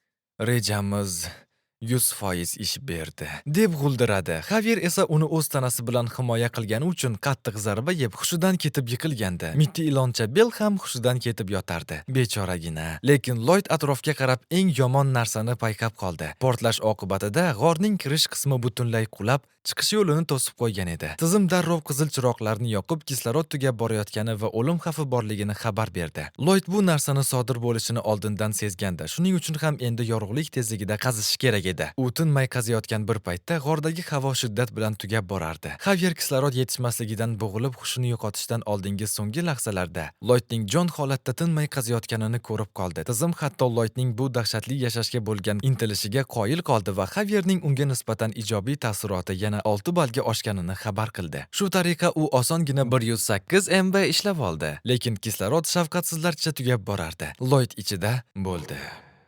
rejamiz 100% ish berdi", deb g'uldiradi. Xavier esa uni o'z tanasi bilan himoya qilgani uchun qattiq zarba yeb hushidan ketib yiqilgandi. Mitti iloncha Bel ham hushidan ketib yotardi. Bechoragina. Lekin Lloyd atrofga qarab eng yomon narsani payqab qoldi. Portlash oqibatida g'orning kirish qismi butunlay qulab, chiqish yo'lini to'sib qo'ygan edi. Tizim darrov qizil chiroqlarni yoqib, kislorod tugab borayotgani va o'lim xavfi borligini xabar berdi. Lloyd bu narsani sodir bo'lishini oldindan sezgandi. Shuning uchun ham endi yorug'lik tezligida qazishi kerak edi. U tinmay qaziyotgan bir paytda g'ordagi havo shiddat bilan tugab borardi. Xavier kislorod yetishmasligidan bo'g'ilib hushini yo'qotishdan oldingi so'nggi lahzalarda Lloydning jon holatda tinmay qaziyotganini ko'rib qoldi. Tizim hatto Lloydning bu dahshatli yashashga bo'lgan intilishiga qoyil qoldi va Xavierning unga nisbatan ijobiy ta'siroti yana 6 ballga oshganini xabar qildi. Shu tariqa u osongina 108 MB ishlab oldi, lekin kislorod shafqatsizlarcha tugab borardi. Lloyd ichida bo'ldi.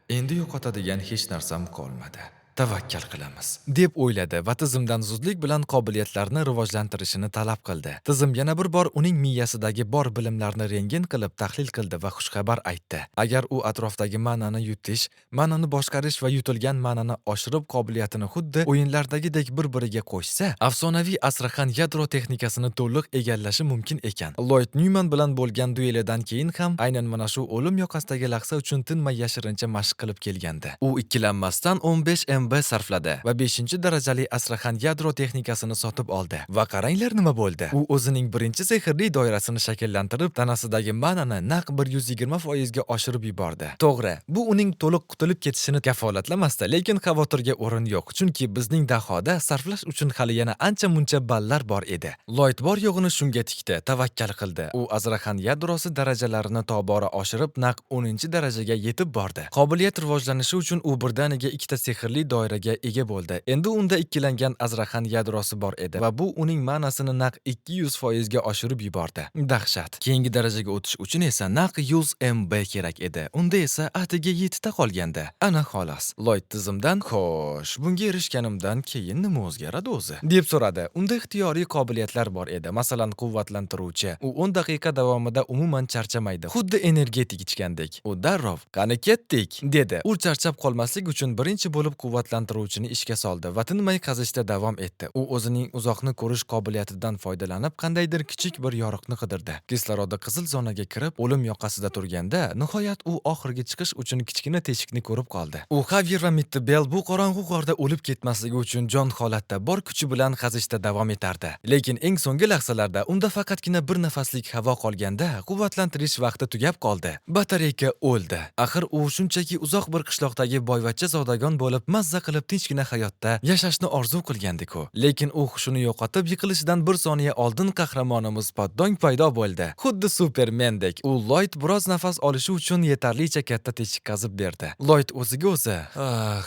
Endi yo'qotadigan hech narsam qolmadi. Tavakkal qilamiz, deb o'yladi va tizimdan zudlik bilan qobiliyatlarni rivojlantirishini talab qildi. Tizim yana bir bor uning miyasidagi bor bilimlarni rentgen qilib tahlil qildi va xushxabar aytdi. Agar u atrofdagi ma'nani yutish, ma'nani boshqarish va yutilgan ma'nani oshirib qobiliyatini xuddi o'yinlardagidek bir-biriga qo'shsa, afsonaviy Astraxan yadro texnikasini to'liq egallashi mumkin ekan. Lloyd Newman bilan bo'lgan duelidan keyin ham aynan mana shu o'lim yoqasidagi lahza uchun tinmay yashirincha mashq qilib kelgandi. U ikkilanmasdan 15 MB sarfladi va 5-darajali Astraxan yadro texnikasini sotib oldi. Va qaranglar nima bo'ldi. U o'zining birinchi sehrli doirasini shakllantirib, tanasidagi ma'nani naq 120% ga oshirib yubordi. To'g'ri, bu uning to'liq qutulib ketishini kafolatlamasdi, lekin xavotirga o'rin yo'q, chunki bizning dahoda sarflash uchun hali yana ancha-muncha ballar bor edi. Lloyd bor yo'g'ini shunga tikdi, tavakkal qildi. U Astraxan yadrosi darajalarini tobora oshirib, naq 10-darajaga yetib bordi. Qobiliyat rivojlanishi uchun u birdaniga ikkita sehrli doiraga ega bo'ldi. Endi unda ikkilangan Astraxan yadrosi bor edi va bu uning ma'nosini naq 200% ga oshirib yubordi. Dahshat. Keyingi darajaga o'tish uchun esa naq 100 MB kerak edi. Unda esa atiga 7 ta qolgandi. Ana xolos. Lloyd tizimdan, "Xo'sh, bunga erishganimdan keyin nima o'zgaradi o'zi?" deb so'radi. Unda ixtiyoriy qobiliyatlar bor edi. Masalan, quvvatlantiruvchi. U 10 daqiqa davomida umuman charchamaydi. Xuddi energetik ichgandek. U darrov, "Qani ketdik", dedi. U charchab qolmaslik uchun birinchi bo'lib quvvat quvvatlantiruvchini ishga soldi va tinmay qazishda davom etdi. U o'zining uzoqni ko'rish qobiliyatidan foydalanib qandaydir kichik bir yoriqni qidirdi. Kislorodda qizil zonaga kirib, o'lim yoqasida turganda, nihoyat u oxirgi chiqish uchun kichkina teshikni ko'rib qoldi. U Xavier va Mitti Bell bu qorong'u g'orda o'lib ketmasligi uchun jon holatda bor kuchi bilan qazishda davom etardi. Lekin eng so'nggi lahzalarda unda faqatgina bir nafaslik havo qolganda, quvvatlantirish vaqti tugab qoldi. Batareyka o'ldi. Axir u shunchaki uzoq bir qishloqdagi boyvachcha zodagon bo'lib, mazza qilib tinchgina hayotda yashashni orzu qilgandi-ku. Lekin u hushini yo'qotib, yiqilishidan bir soniya oldin qahramonimiz poddong paydo bo'ldi. Xuddi Supermendek. U Lloyd biroz nafas olishi uchun yetarlicha katta teshik qazib berdi. Lloyd o'ziga o'zi,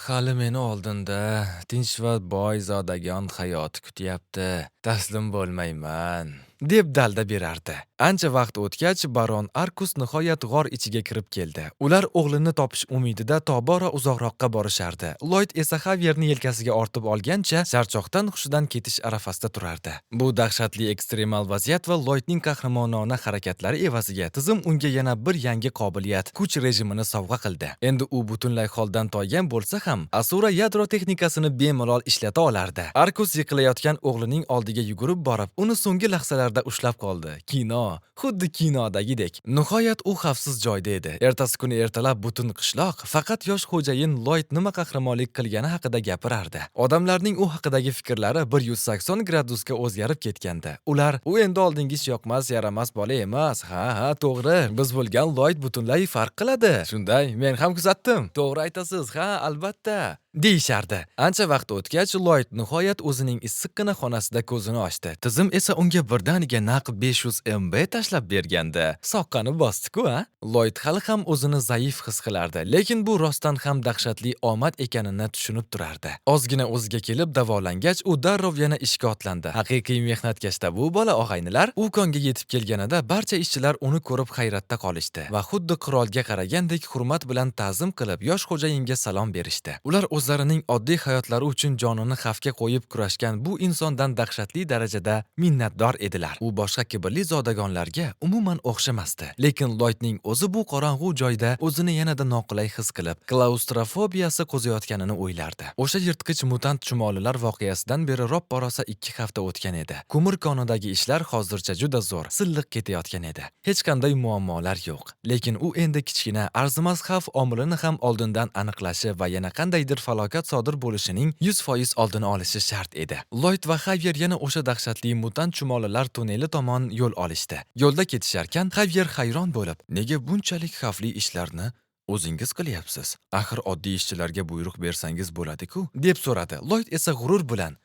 hali meni oldinda tinch va boy zodagon hayot kutyapti. Taslim bo'lmayman, deb dalda berardi. Ancha vaqt o'tgach, baron Arkus nihoyat g'or ichiga kirib keldi. Ular o'g'lini topish umidida tobora uzoqroqqa borishardi. Lloyd esa Xavierni yelkasiga ortib olgancha charchoqdan hushidan ketish arafasida turardi. Bu dahshatli ekstremal vaziyat va Lloydning qahramonona harakatlari evaziga tizim unga yana bir yangi qobiliyat, kuch rejimini sovg'a qildi. Endi u butunlay holdan toygan bo'lsa ham, Asura yadro texnikasini bemalol ishlata olardi. Arkus yiqilayotgan o'g'lining oldiga yugurib borib, uni so'nggi lahzalarda ushlab qoldi. Kino, xuddi kinodagidek. Nihoyat u xavfsiz joyda edi. Ertasi kuni ertalab butun qishloq faqat yosh xo'jayin Lloyd nima qahramonlik qilgani haqida gapirardi. Odamlarning u haqidagi fikrlari 180 gradusga o'zgarib ketgandi. Ular, u endi oldingiz yoqmas, yaramas bola emas. Ha, to'g'ri. Biz bo'lgan Lloyd butunlay farq qiladi. Shunday, men ham kuzatdim. To'g'ri aytasiz, ha, albatta, deyishardi. Ancha vaqt o'tgach, Lloyd nihoyat o'zining issiqqina xonasida ko'zini ochdi. Tizim esa unga birdaniga naq 500 MB tashlab bergandi. Soqqani bosdi-ku, ha? Lloyd hali ham o'zini zaif his qilardi, lekin bu rostdan ham dahshatli omad ekanini tushunib turardi. Ozgina o'ziga kelib davolangach, u darrov yana ishga otlandi. Haqiqiy mehnatkashda bu bola og'aynilar u konga yetib kelganida barcha ishchilar uni ko'rib hayratda qolishdi va xuddi qirolga qaragandek hurmat bilan ta'zim qilib, yosh xo'jayinga salom berishdi. Ular o'zlarining oddiy hayotlari uchun jonini xavfga qo'yib kurashgan bu insondan dahshatli darajada minnatdor edilar. U boshqa kibrli zodagonlarga umuman o'xshamasdi. Lekin Lloydning o'zi bu qorong'u joyda o'zini yanada noqulay his qilib, klaustrofobiyasi qo'zayotganini o'ylardi. O'sha yirtqich mutant chumolilar voqeasidan beri ro'ppa rosa 2 hafta o'tgan edi. Ko'mir konidagi ishlar hozircha juda zo'r, silliq ketayotgan edi. Hech qanday muammolar yo'q. Lekin u endi kichkina, arzimas xavf omilini ham oldindan aniqlashi va yana qandaydir falokat sodir bo'lishining 100% oldini olishi shart edi. Lloyd va Xavier yana o'sha dahshatli mutant chumolilar tunneli tomon yo'l olishdi. Yo'lda ketisharkan, Xavier hayron bo'lib, nega bunchalik xavfli ishlarni o'zingiz qilyapsiz? Axir oddiy ishchilarga buyruq bersangiz bo'ladi-ku, deb so'radi. Lloyd esa g'urur bilan,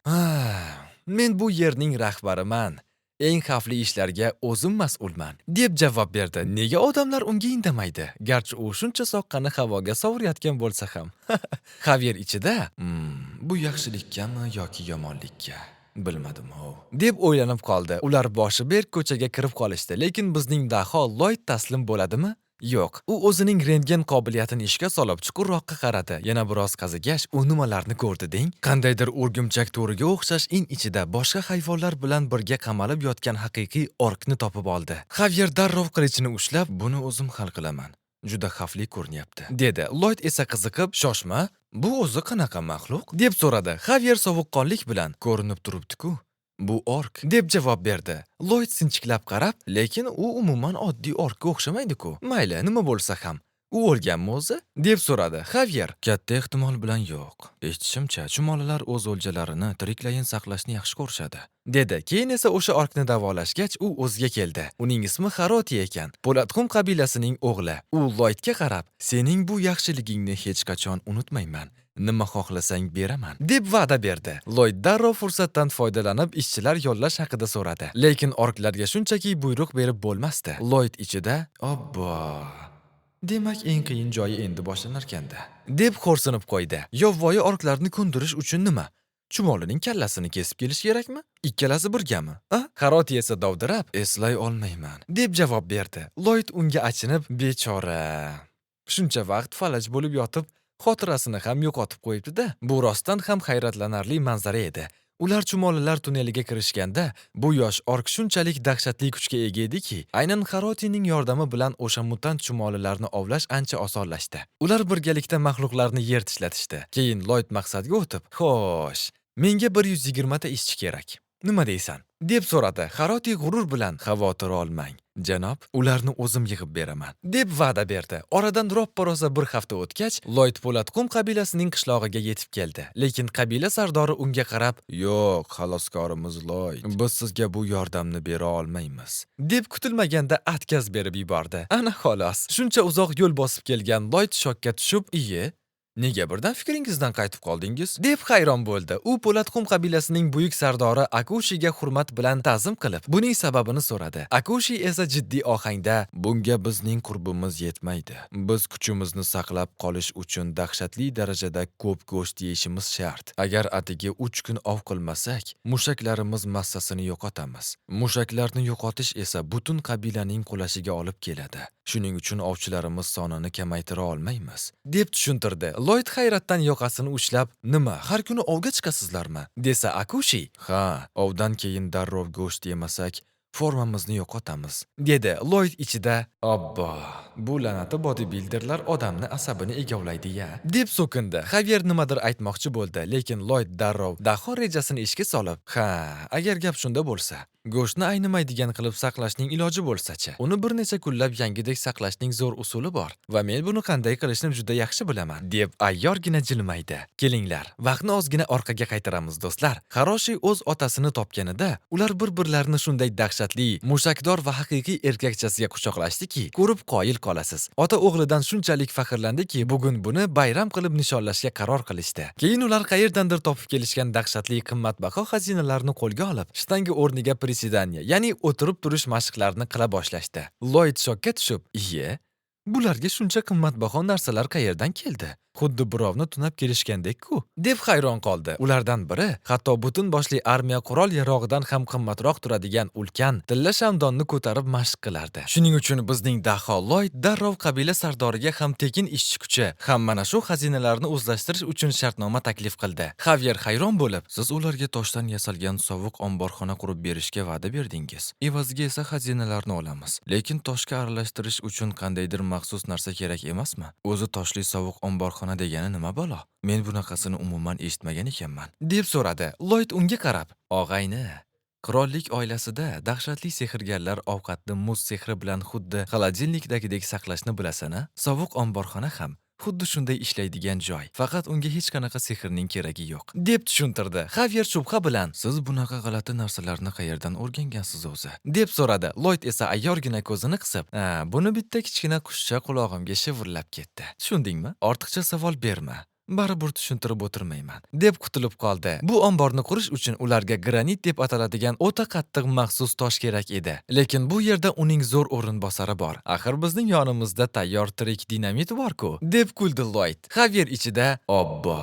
men bu yerning rahbariman. Eng xavfli ishlarga o'zim mas'ulman, deb javob berdi. Nega odamlar unga indamaydi? Garchi u shuncha soqqani havoga sovurayotgan bo'lsa ham. Xavier ichida, bu yaxshilikkami yoki yomonlikka? Bilmadim-o, deb o'ylanib qoldi. Ular boshi berk ko'chaga kirib qolishdi, lekin bizning daho Lloyd taslim bo'ladimi? Yo'q. U o'zining rentgen qobiliyatini ishga solib chuqurroqqa qaradi. Yana biroz qazigach, u nimalarni ko'rdi deng? Qandaydir o'rgimchak to'riga o'xshash in ichida boshqa hayvonlar bilan birga qamalib yotgan haqiqiy orkni topib oldi. Xavier darrov qilichini ushlab, buni o'zim hal qilaman. Juda xavfli ko'rinyapti, dedi. Lloyd esa qiziqib, shoshma, bu o'zi qanaqa maxluq? deb so'radi. Xavier sovuqqonlik bilan, ko'rinib turibdi-ku. Bu ork, deb javob berdi. Lloyd sinchiklab qarab, lekin u umuman oddiy orkka o'xshamaydi-ku. Mayli, nima bo'lsa ham. U o'lganmi o'zi? deb so'radi. Xavier, katta ehtimol bilan yo'q. Eshitishimcha, chumolilar o'z o'ljalarini tiriklayin saqlashni yaxshi ko'rishadi, dedi. Keyin esa o'sha orkni davolashgach, u o'ziga keldi. Uning ismi Xaroti ekan. Po'latxum qabilasining o'g'li. U Lloydga qarab, sening bu yaxshiligingni hech qachon unutmayman. Nima xohlasang beraman, deb va'da berdi. Lloyd darrov fursatdan foydalanib ishchilar yollash haqida so'radi. Lekin orklarga shunchaki buyruq berib bo'lmasdi. Lloyd ichida, obbo, demak eng qiyin joyi endi boshlanar-kanda, deb xo'rsinib qo'ydi. Yovvoyi orklarni ko'ndirish uchun nima? Chumolining kallasini kesib kelish kerakmi? Ikkalasi birgami? Xaroti esa dovdirab, eslay olmayman, deb javob berdi. Lloyd unga achinib, bechora, shuncha vaqt falaj bo'lib yotib, xotirasini ham yo'qotib qo'yibdi-da. Bu rostdan ham hayratlanarli manzara edi. Ular chumolilar tunneliga kirishganda, bu yosh ork shunchalik dahshatli kuchga ega ediki, aynan Harotining yordami bilan o'sha mutant chumolilarni ovlash ancha osonlashdi. Ular birgalikda maxluqlarni yer tishlatishdi. Keyin Lloyd maqsadga o'tib, "Xo'sh, menga 120 ta ishchi kerak. Nima deysan?" deb so'radi. Haroti g'urur bilan, "Xavotir olmang, janob, ularni o'zim yig'ib beraman", deb va'da berdi. Oradan roppa-rosa bir hafta o'tgach, Lloyd Po'latqum qabilasining qishlog'iga yetib keldi. Lekin qabila sardori unga qarab, "Yo'q, xaloskorimiz Lloyd, biz sizga bu yordamni bera olmaymiz", deb kutilmaganda atkaz berib yubordi. Ana xolos. Shuncha uzoq yo'l bosib kelgan Lloyd shokka tushib, "Iye, nega birdan fikringizdan qaytib qoldingiz?" deb hayron bo'ldi. U Po'latqum qabilasining buyuk sardori Akushiga hurmat bilan ta'zim qilib, buning sababini so'radi. Akushi esa jiddiy ohangda, "Bunga bizning qurbimiz yetmaydi. Biz kuchimizni saqlab qolish uchun dahshatli darajada ko'p go'sht yeyishimiz shart. Agar atigi 3 kun ov qilmasak, mushaklarimiz massasini yo'qotamiz. Mushaklarni yo'qotish esa butun qabilaning qulashiga olib keladi. Shuning uchun ovchilarimiz sonini kamaytira olmaymiz", deb tushuntirdi. Lloyd hayratdan yoqasini ushlab, "Nima, har kuni ovga chiqasizlarmi?" desa Akushi, "Ha, ovdan keyin darrov go'sht yemasak, formamizni yo'qotamiz", dedi. Lloyd ichida, "Obbo, bu la'nati bodybuilderlar odamni asabini egovlaydi-ya", deb so'kindi. Xavier nimadir aytmoqchi bo'ldi, lekin Lloyd darrov daho rejasini ishga solib, "Ha, agar gap shunda bo'lsa, go'shtni aynimaydigan qilib saqlashning iloji bo'lsa-chi? Uni bir necha kunlab yangidek saqlashning zo'r usuli bor va men buni qanday qilishni juda yaxshi bilaman", deb ayyorgina jilmaydi. Kelinglar, vaqtni ozgina orqaga qaytaramiz do'stlar. Haroshi o'z otasini topganida, ular bir-birlarini shunday dahshatli, mushakdor va haqiqiy erkakchasiga quchoqlashdiki, ko'rib qoyil qolasiz. Ota o'g'lidan shunchalik faxrlandiki, bugun buni bayram qilib nishonlashga qaror qilishdi. Keyin ular qayerdandir topib kelishgan dahshatli qimmatbaho xazinalarni qo'lga olib, shtanga o'rniga prisidaniya, ya'ni o'tirib turish mashqlarini qila boshlashdi. Lloyd shokka tushib, "Iye, bularga shuncha qimmatbaho narsalar qayerdan keldi? Xuddi birovni tunab kelishgandek-ku", deb hayron qoldi. Ulardan biri hatto butun boshli armiya qurol-yarog'idan ham qimmatroq turadigan ulkan tilla shamdonni ko'tarib mashq qilardi. Shuning uchun bizning daho Lloyd darrov qabila sardoriga ham tekin ishchi kuchi, ham mana shu xazinalarni o'zlashtirish uchun shartnoma taklif qildi. Xavier hayron bo'lib, "Siz ularga toshdan yasalgan sovuq omborxona qurib berishga va'da berdingiz. Evaziga esa xazinalarni olamiz. Lekin toshga aralashtirish uchun qandaydir maxsus narsa kerak emasmi? O'zi toshli sovuq omborxona degani nima balo? Men bunaqasini umuman eshitmagan ekanman", deb so'radi. Lloyd unga qarab, "Og'ayni, qirollik oilasida dahshatli sehrgarlar ovqatni muz sehri bilan xuddi xolodilnikdagidek saqlashni bilasana? Sovuq omborxona ham xuddi shunday ishlaydigan joy. Faqat unga hech qanaqa sehrning keragi yo'q", deb tushuntirdi. Xavier shubha bilan, "Siz bunaqa g'alati narsalarni qayerdan o'rgangansiz o'zi?" deb so'radi. Lloyd esa ayyorgina ko'zini qisib, buni bitta kichkina qushcha qulog'imga shivirlab ketdi. Tushundingmi? Ortiqcha savol berma. Baribir tushuntirib o'tirmayman", deb qutulib qoldi. Bu omborni qurish uchun ularga granit deb ataladigan o'ta qattiq maxsus tosh kerak edi. Lekin bu yerda uning zo'r o'rinbosari bor. Axir bizning yonimizda tayyor tirik dinamit bor-ku", deb kuldi Lloyd. Xavier ichida, "Obbo,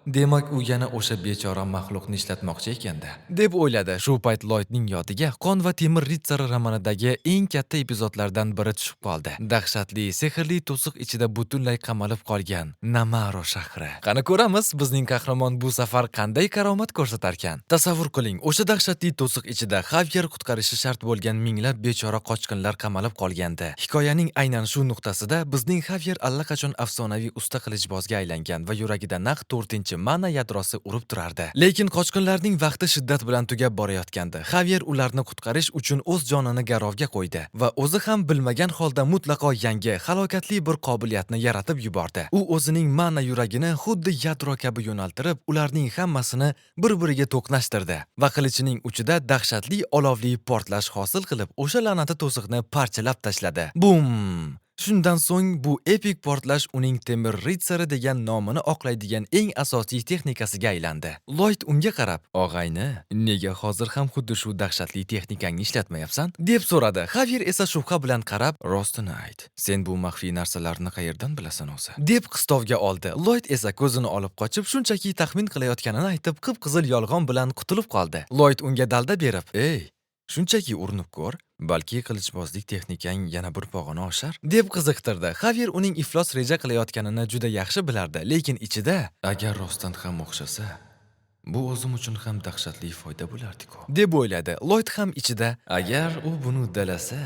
demak u yana o'sha bechora maxluqni ishlatmoqchi ekanda", deb o'yladi. Shu payt Lloydning yodiga Qon va temir ritsari romanidagi eng katta epizodlardan biri tushib qoldi. Dahshatli, sehrli to'siq ichida butunlay qamalib qolgan Namaro shahri. Qani ko'ramiz, bizning qahramon bu safar qanday karomat ko'rsatarkan. Tasavvur qiling, o'sha dahshatli to'siq ichida Xavier qutqarishi shart bo'lgan minglab bechora qochqinlar qamalib qolgandi. Hikoyaning aynan shu nuqtasida bizning Xavier allaqachon afsonaviy usta qilichbozga aylangan va yuragida naq 4 mana yadrosi urib turardi. Lekin qochqinlarning vaqti shiddat bilan tugab borayotgandi. Xavier ularni qutqarish uchun o'z jonini garovga qo'ydi va o'zi ham bilmagan holda mutlaqo yangi, halokatli bir qobiliyatni yaratib yubordi. U o'zining mana yuragini xuddi yadro kabi yo'naltirib, ularning hammasini bir-biriga to'qnashtirdi va qilichining uchida dahshatli olovli portlash hosil qilib, o'sha la'nati to'siqni parchalab tashladi. Bum! Shundan so'ng bu epik portlash uning temir ritsari degan nomini oqlaydigan eng asosiy texnikasiga aylandi. Lloyd unga qarab, "Og'ayni, nega hozir ham xuddi shu dahshatli texnikangni ishlatmayapsan?" deb so'radi. Xavier esa shubha bilan qarab, "Rostini ayt, sen bu maxfiy narsalarni qayerdan bilasan o'zi?" deb qistovga oldi. Lloyd esa ko'zini olib qochib, shunchaki taxmin qilayotganini aytib, qip-qizil yolg'on bilan qutulib qoldi. Lloyd unga dalda berib, "Ey, shunchaki urinib ko'r, balki qilichbozlik texnikang yana bir pog'ona oshar", deb qiziqtirdi. Xavier uning iflos reja qilayotganini juda yaxshi bilardi, lekin ichida, "Agar rostdan ham o'xshasa, Bu o'zim uchun ham dahshatli foyda bo'lardi-ku, deb o'yladi. Lloyd ham ichida, agar u buni uddalasa,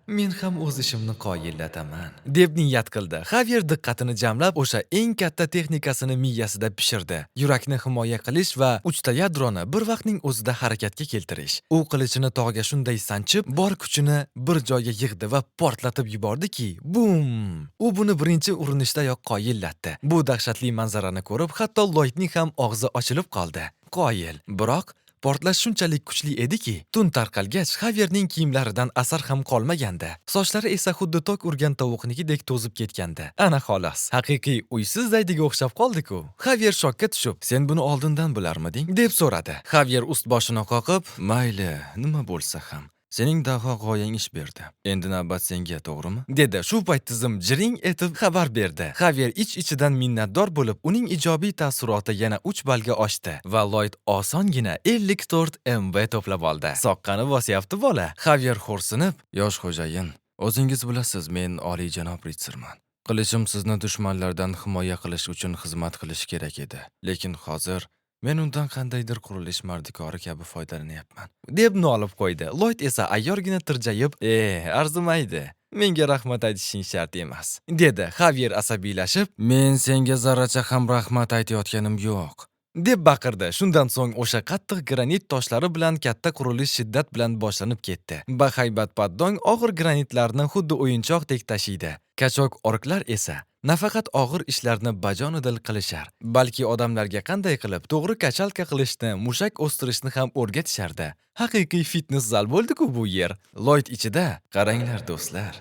men ham o'z ishimni qoyillataman, deb niyat qildi. Xavier diqqatini jamlab, o'sha eng katta texnikasini miyasida pishirdi. Yurakni himoya qilish va 3 ta yadroni bir vaqtning o'zida harakatga keltirish. U qilichini tog'ga shunday sanchib, bor kuchini bir joyga yig'di va portlatib yubordiki, bum! U buni birinchi urinishdayoq qoyillatdi. Bu dahshatli manzarani ko'rib, hatto Lloydning ham og'zi ochilib qoldi. Qoyil. Biroq portlash shunchalik kuchli ediki, tun tarqalgach Xavierning kiyimlaridan asar ham qolmagandi. Sochlari esa xuddi tok urgan tovuqnikidek to'zib ketgandi. Ana xolos, haqiqiy uysiz daydiga o'xshab qoldi-ku. Xavier shokka tushib, "Sen buni oldindan bilarmiding?" deb so'radi. Xavier ust-boshini qoqib, "Mayli, nima bo'lsa ham. Sening daho g'oyang ish berdi. Endi navbat senga, to'g'rimi?" dedi. Shu payt tizim jiring etib xabar berdi. Xavier ich-ichidan minnatdor bo'lib, uning ijobiy taassuroti yana 3 ballga oshdi va Lloyd osongina 54 MB to'plab oldi. Soqqani bosyapti bola. Xavier xo'rsinib, "Yosh xo'jayin, o'zingiz bilasiz, men oliyjanob ritsarman. Qilichim sizni dushmanlardan himoya qilish uchun xizmat qilishi kerak edi. Lekin hozir men undan qandaydir qurilish mardikori kabi foydalanyapman", deb nolib qo'ydi. Lloyd esa ayyorgina tirjayib, arzimaydi. Menga rahmat aytishing shart emas", dedi. Xavier asabiylashib, "Men senga zarracha ham rahmat aytayotganim yo'q", deb baqirdi. Shundan so'ng o'sha qattiq granit toshlari bilan katta qurilish shiddat bilan boshlanib ketdi. Bahaybat paddong og'ir granitlarni xuddi o'yinchoqdek tashiydi. Kachok orklar esa nafaqat og'ir ishlarni bajonidil qilishar, balki odamlarga qanday qilib to'g'ri kachalka qilishni, mushak o'stirishni ham o'rgatishardi. Haqiqiy fitness zal bo'ldi-ku bu yer. Lloyd ichida, "Qaranglar do'stlar,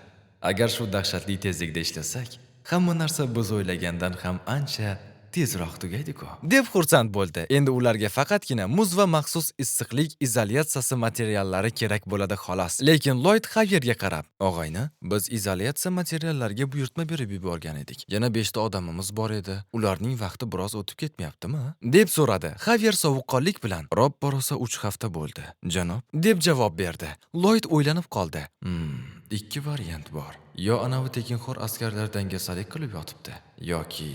agar shu dahshatli tezlikda ishlasak, hamma narsa biz o'ylagandan ham ancha tezroq tugaydi-ku", deb xursand bo'ldi. Endi ularga faqatgina muz va maxsus issiqlik izolyatsiyasi materiallari kerak bo'ladi xolos. Lekin Lloyd Xavierga qarab, "Og'ayni, biz izolyatsiya materiallariga buyurtma berib yuborgan edik. Yana 5 ta odamimiz bor edi. Ularning vaqti biroz o'tib ketmayaptimi?" deb so'radi. Xavier sovuqqonlik bilan, "Robba rosa 3 hafta bo'ldi, janob", deb javob berdi. Lloyd o'ylanib qoldi. Ikki variant bor. Yo anavi tekinxo'r askarlar dangasalik qilib yotibdi, yoki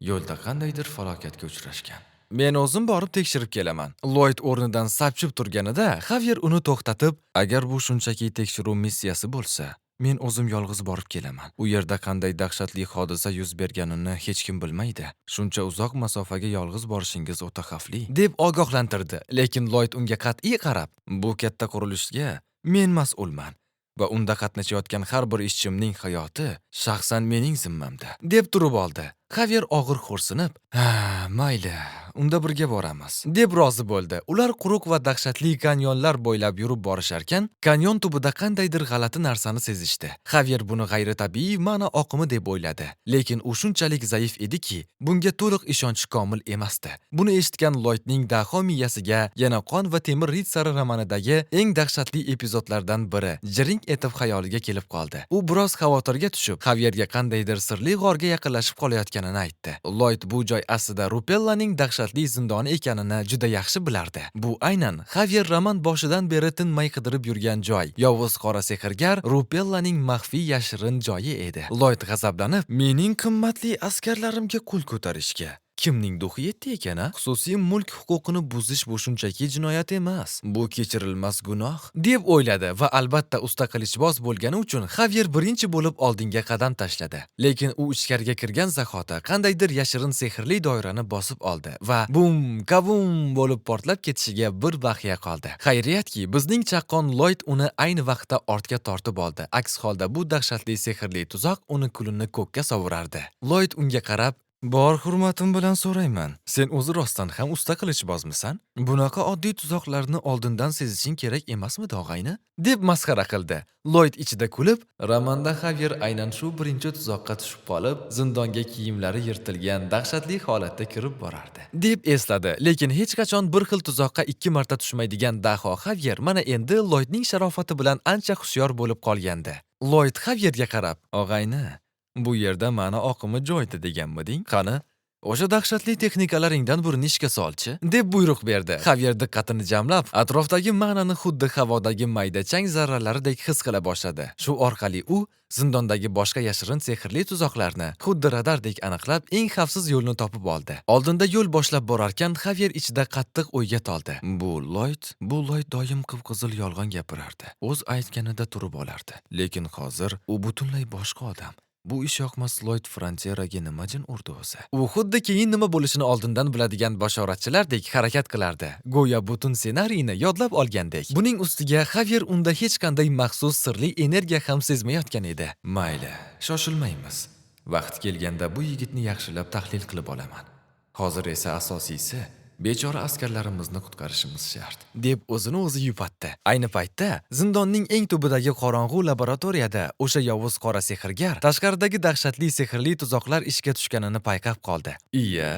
yo'lda qandaydir falokatga uchrashgan. "Men o'zim borib tekshirib kelaman." Lloyd o'rnidan sapchib turganida Xavier uni to'xtatib, "Agar bu shunchaki tekshiruv missiyasi bo'lsa, men o'zim yolg'iz borib kelaman. U yerda qanday dahshatli hodisa yuz berganini hech kim bilmaydi. Shuncha uzoq masofaga yolg'iz borishingiz o'ta xavfli", deb ogohlantirdi. Lekin Lloyd unga qat'iy qarab, "Bu katta qurilishga men mas'ulman va unda qatnashayotgan har bir ishchimning hayoti shaxsan mening zimmamda", deb turib oldi. Xavier og'ir xo'rsinib, mayli, unda birga boramiz", deb rozi bo'ldi. Ular quruq va dahshatli kanyonlar bo'ylab yurib borisharkan, kanyon tubida qandaydir g'alati narsani sezishdi. Xavier buni g'ayritabiiy ma'no oqimi deb o'yladi, lekin u shunchalik zaif ediki, bunga to'liq ishonchi komil emasdi. Buni eshitgan Lloydning daho miyasiga yana Qon va temir ritsari romanidagi eng dahshatli epizodlardan biri jiring etib xayoliga kelib qoldi. U biroz xavotirga tushib, Xavierga qandaydir sirli g'orga yaqinlashib qolayotgan aytdi. Lloyd bu joy aslida Rupellaning dahshatli zindoni ekanini juda yaxshi bilardi. Bu aynan Xavier roman boshidan beri tinmay qidirib yurgan joy. Yovuz qora sehrgar Rupellaning maxfiy yashirin joyi edi. Lloyd g'azablanib, "Mening qimmatli askarlarimga qo'l ko'tarishga kimning duxi yetdi ekan-a? Xususiy mulk huquqini buzish bu shunchaki jinoyat emas. Bu kechirilmas gunoh", deb o'yladi va albatta usta qilichboz bo'lgani uchun Xavier birinchi bo'lib oldinga qadam tashladi. Lekin u ichkariga kirgan zahoti qandaydir yashirin sehrli doirani bosib oldi va bum, kabum bo'lib portlab ketishiga bir baxiya qoldi. Xayriyatki, bizning chaqqon Lloyd uni ayni vaqtda ortga tortib oldi. Aks holda bu dahshatli sehrli tuzoq uni kulini ko'kka sovurardi. Lloyd unga qarab, "Bor hurmatim bilan so'rayman. Sen o'zi rostdan ham usta qilichbozmisan? Bunaqa oddiy tuzoqlarni oldindan sezishing kerak emasmidi, og'ayni?" deb masxara qildi. Lloyd ichida kulib, romanda Xavier aynan shu birinchi tuzoqqa tushib qolib, zindonga kiyimlari yirtilgan dahshatli holatda kirib borardi, deb esladi. Lekin hech qachon bir xil tuzoqqa 2 marta tushmaydigan daho Xavier mana endi Lloydning sharofati bilan ancha hushyor bo'lib qolgandi. Lloyd Xavierga qarab, "Og'ayni, bu yerda ma'no oqimi joyida deganmiding? Qani, O'sha dahshatli texnikalaringdan birini ishga solchi, deb buyruq berdi. Xavier diqqatini jamlab, atrofdagi ma'nani xuddi havodagi mayda chang zarralaridek his qila boshladi. Shu orqali u zindondagi boshqa yashirin sehrli tuzoqlarni xuddi radardek aniqlab, eng xavfsiz yo'lni topib oldi. Oldinda yo'l boshlab borarkan, Xavier ichida qattiq o'yga toldi. Bu Lloyd doim qip-qizil yolg'on gapirardi. O'z aytganida turib olardi. Lekin hozir u butunlay boshqa odam. Bu ish yoqmas Lloyd Frontieraga nima jin urdi o'zi? U xuddi keyin nima bo'lishini oldindan biladigan bashoratchilardek harakat qilardi. Go'yo butun ssenariyni yodlab olgandek. Buning ustiga Xavier unda hech qanday maxsus sirli energiya ham sezmayotgan edi. Mayli, shoshilmaymiz. Vaqt kelganda bu yigitni yaxshilab tahlil qilib olaman. Hozir esa asosiysi bechora askarlarimizni qutqarishimiz shart, deb o'zini o'zi yupatdi. Ayni paytda zindonning eng tubidagi qorong'u laboratoriyada o'sha yovuz qora sehrgar tashqaridagi dahshatli sehrli tuzoqlar ishga tushganini payqab qoldi. Iya,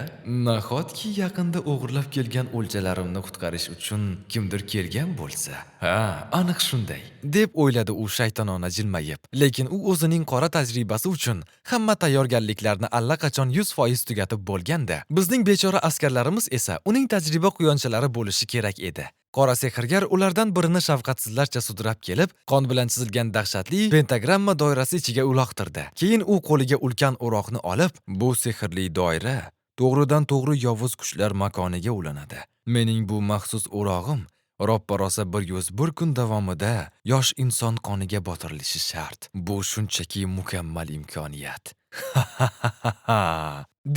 nahotki yaqinda o'g'irlab kelgan o'ljalarimni qutqarish uchun kimdir kelgan bo'lsa? Ha, aniq shunday, deb o'yladi u shaytonona jilmayib. Lekin u o'zining qora tajribasi uchun hamma tayyorgarliklarni allaqachon 100% tugatib bo'lganda, bizning bechora askarlarimiz esa uning tajriba quyonchalari bo'lishi kerak edi. Qora sehrgar ulardan birini shafqatsizlarcha sudrab kelib, qon bilan chizilgan dahshatli pentagramma doirasi ichiga uloqtirdi. Keyin u qo'liga ulkan o'roqni olib, bu sehrli doira to'g'ridan to'g'ri yovuz kuchlar makoniga ulanadi. Mening bu maxsus o'rog'im roppa-rosa 101 kun davomida yosh inson qoniga botirilishi shart. Bu shunchaki mukammal imkoniyat.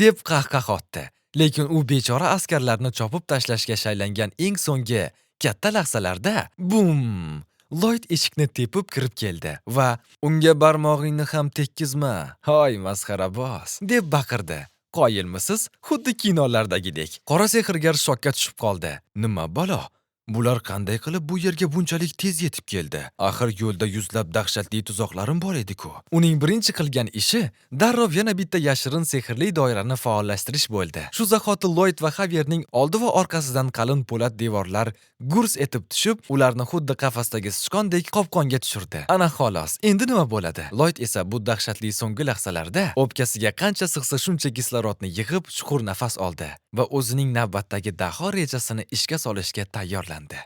deb qahqah otdi. Lekin u bechora askarlarni chopib tashlashga shaylangan eng so'nggi katta lahzalarda bum! Lloyd eshikni tepib kirib keldi va unga barmog'ingni ham tekkizma, hoy masxaraboz, deb baqirdi. Qoyilmisiz? Xuddi kinolardagidek. Qora sehrgar shokka tushib qoldi. Nima balo? Bular qanday qilib bu yerga bunchalik tez yetib keldi? Axir yo'lda yuzlab dahshatli tuzoqlarim bor edi-ku. Uning birinchi qilgan ishi darrov yana bitta yashirin sehrli doirani faollashtirish bo'ldi. Shu zahoti Lloyd va Xavierning oldi va orqasidan qalin po'lat devorlar gurs etib tushib, ularni xuddi qafasdagi sichqondek qopqonga tushirdi. Ana xolos, endi nima bo'ladi? Lloyd esa bu dahshatli so'nggi lahzalarda o'pkasiga qancha sig'sa shuncha kislorodni yig'ib, chuqur nafas oldi va o'zining navbatdagi daho rejasini ishga solishga tayyorlandi.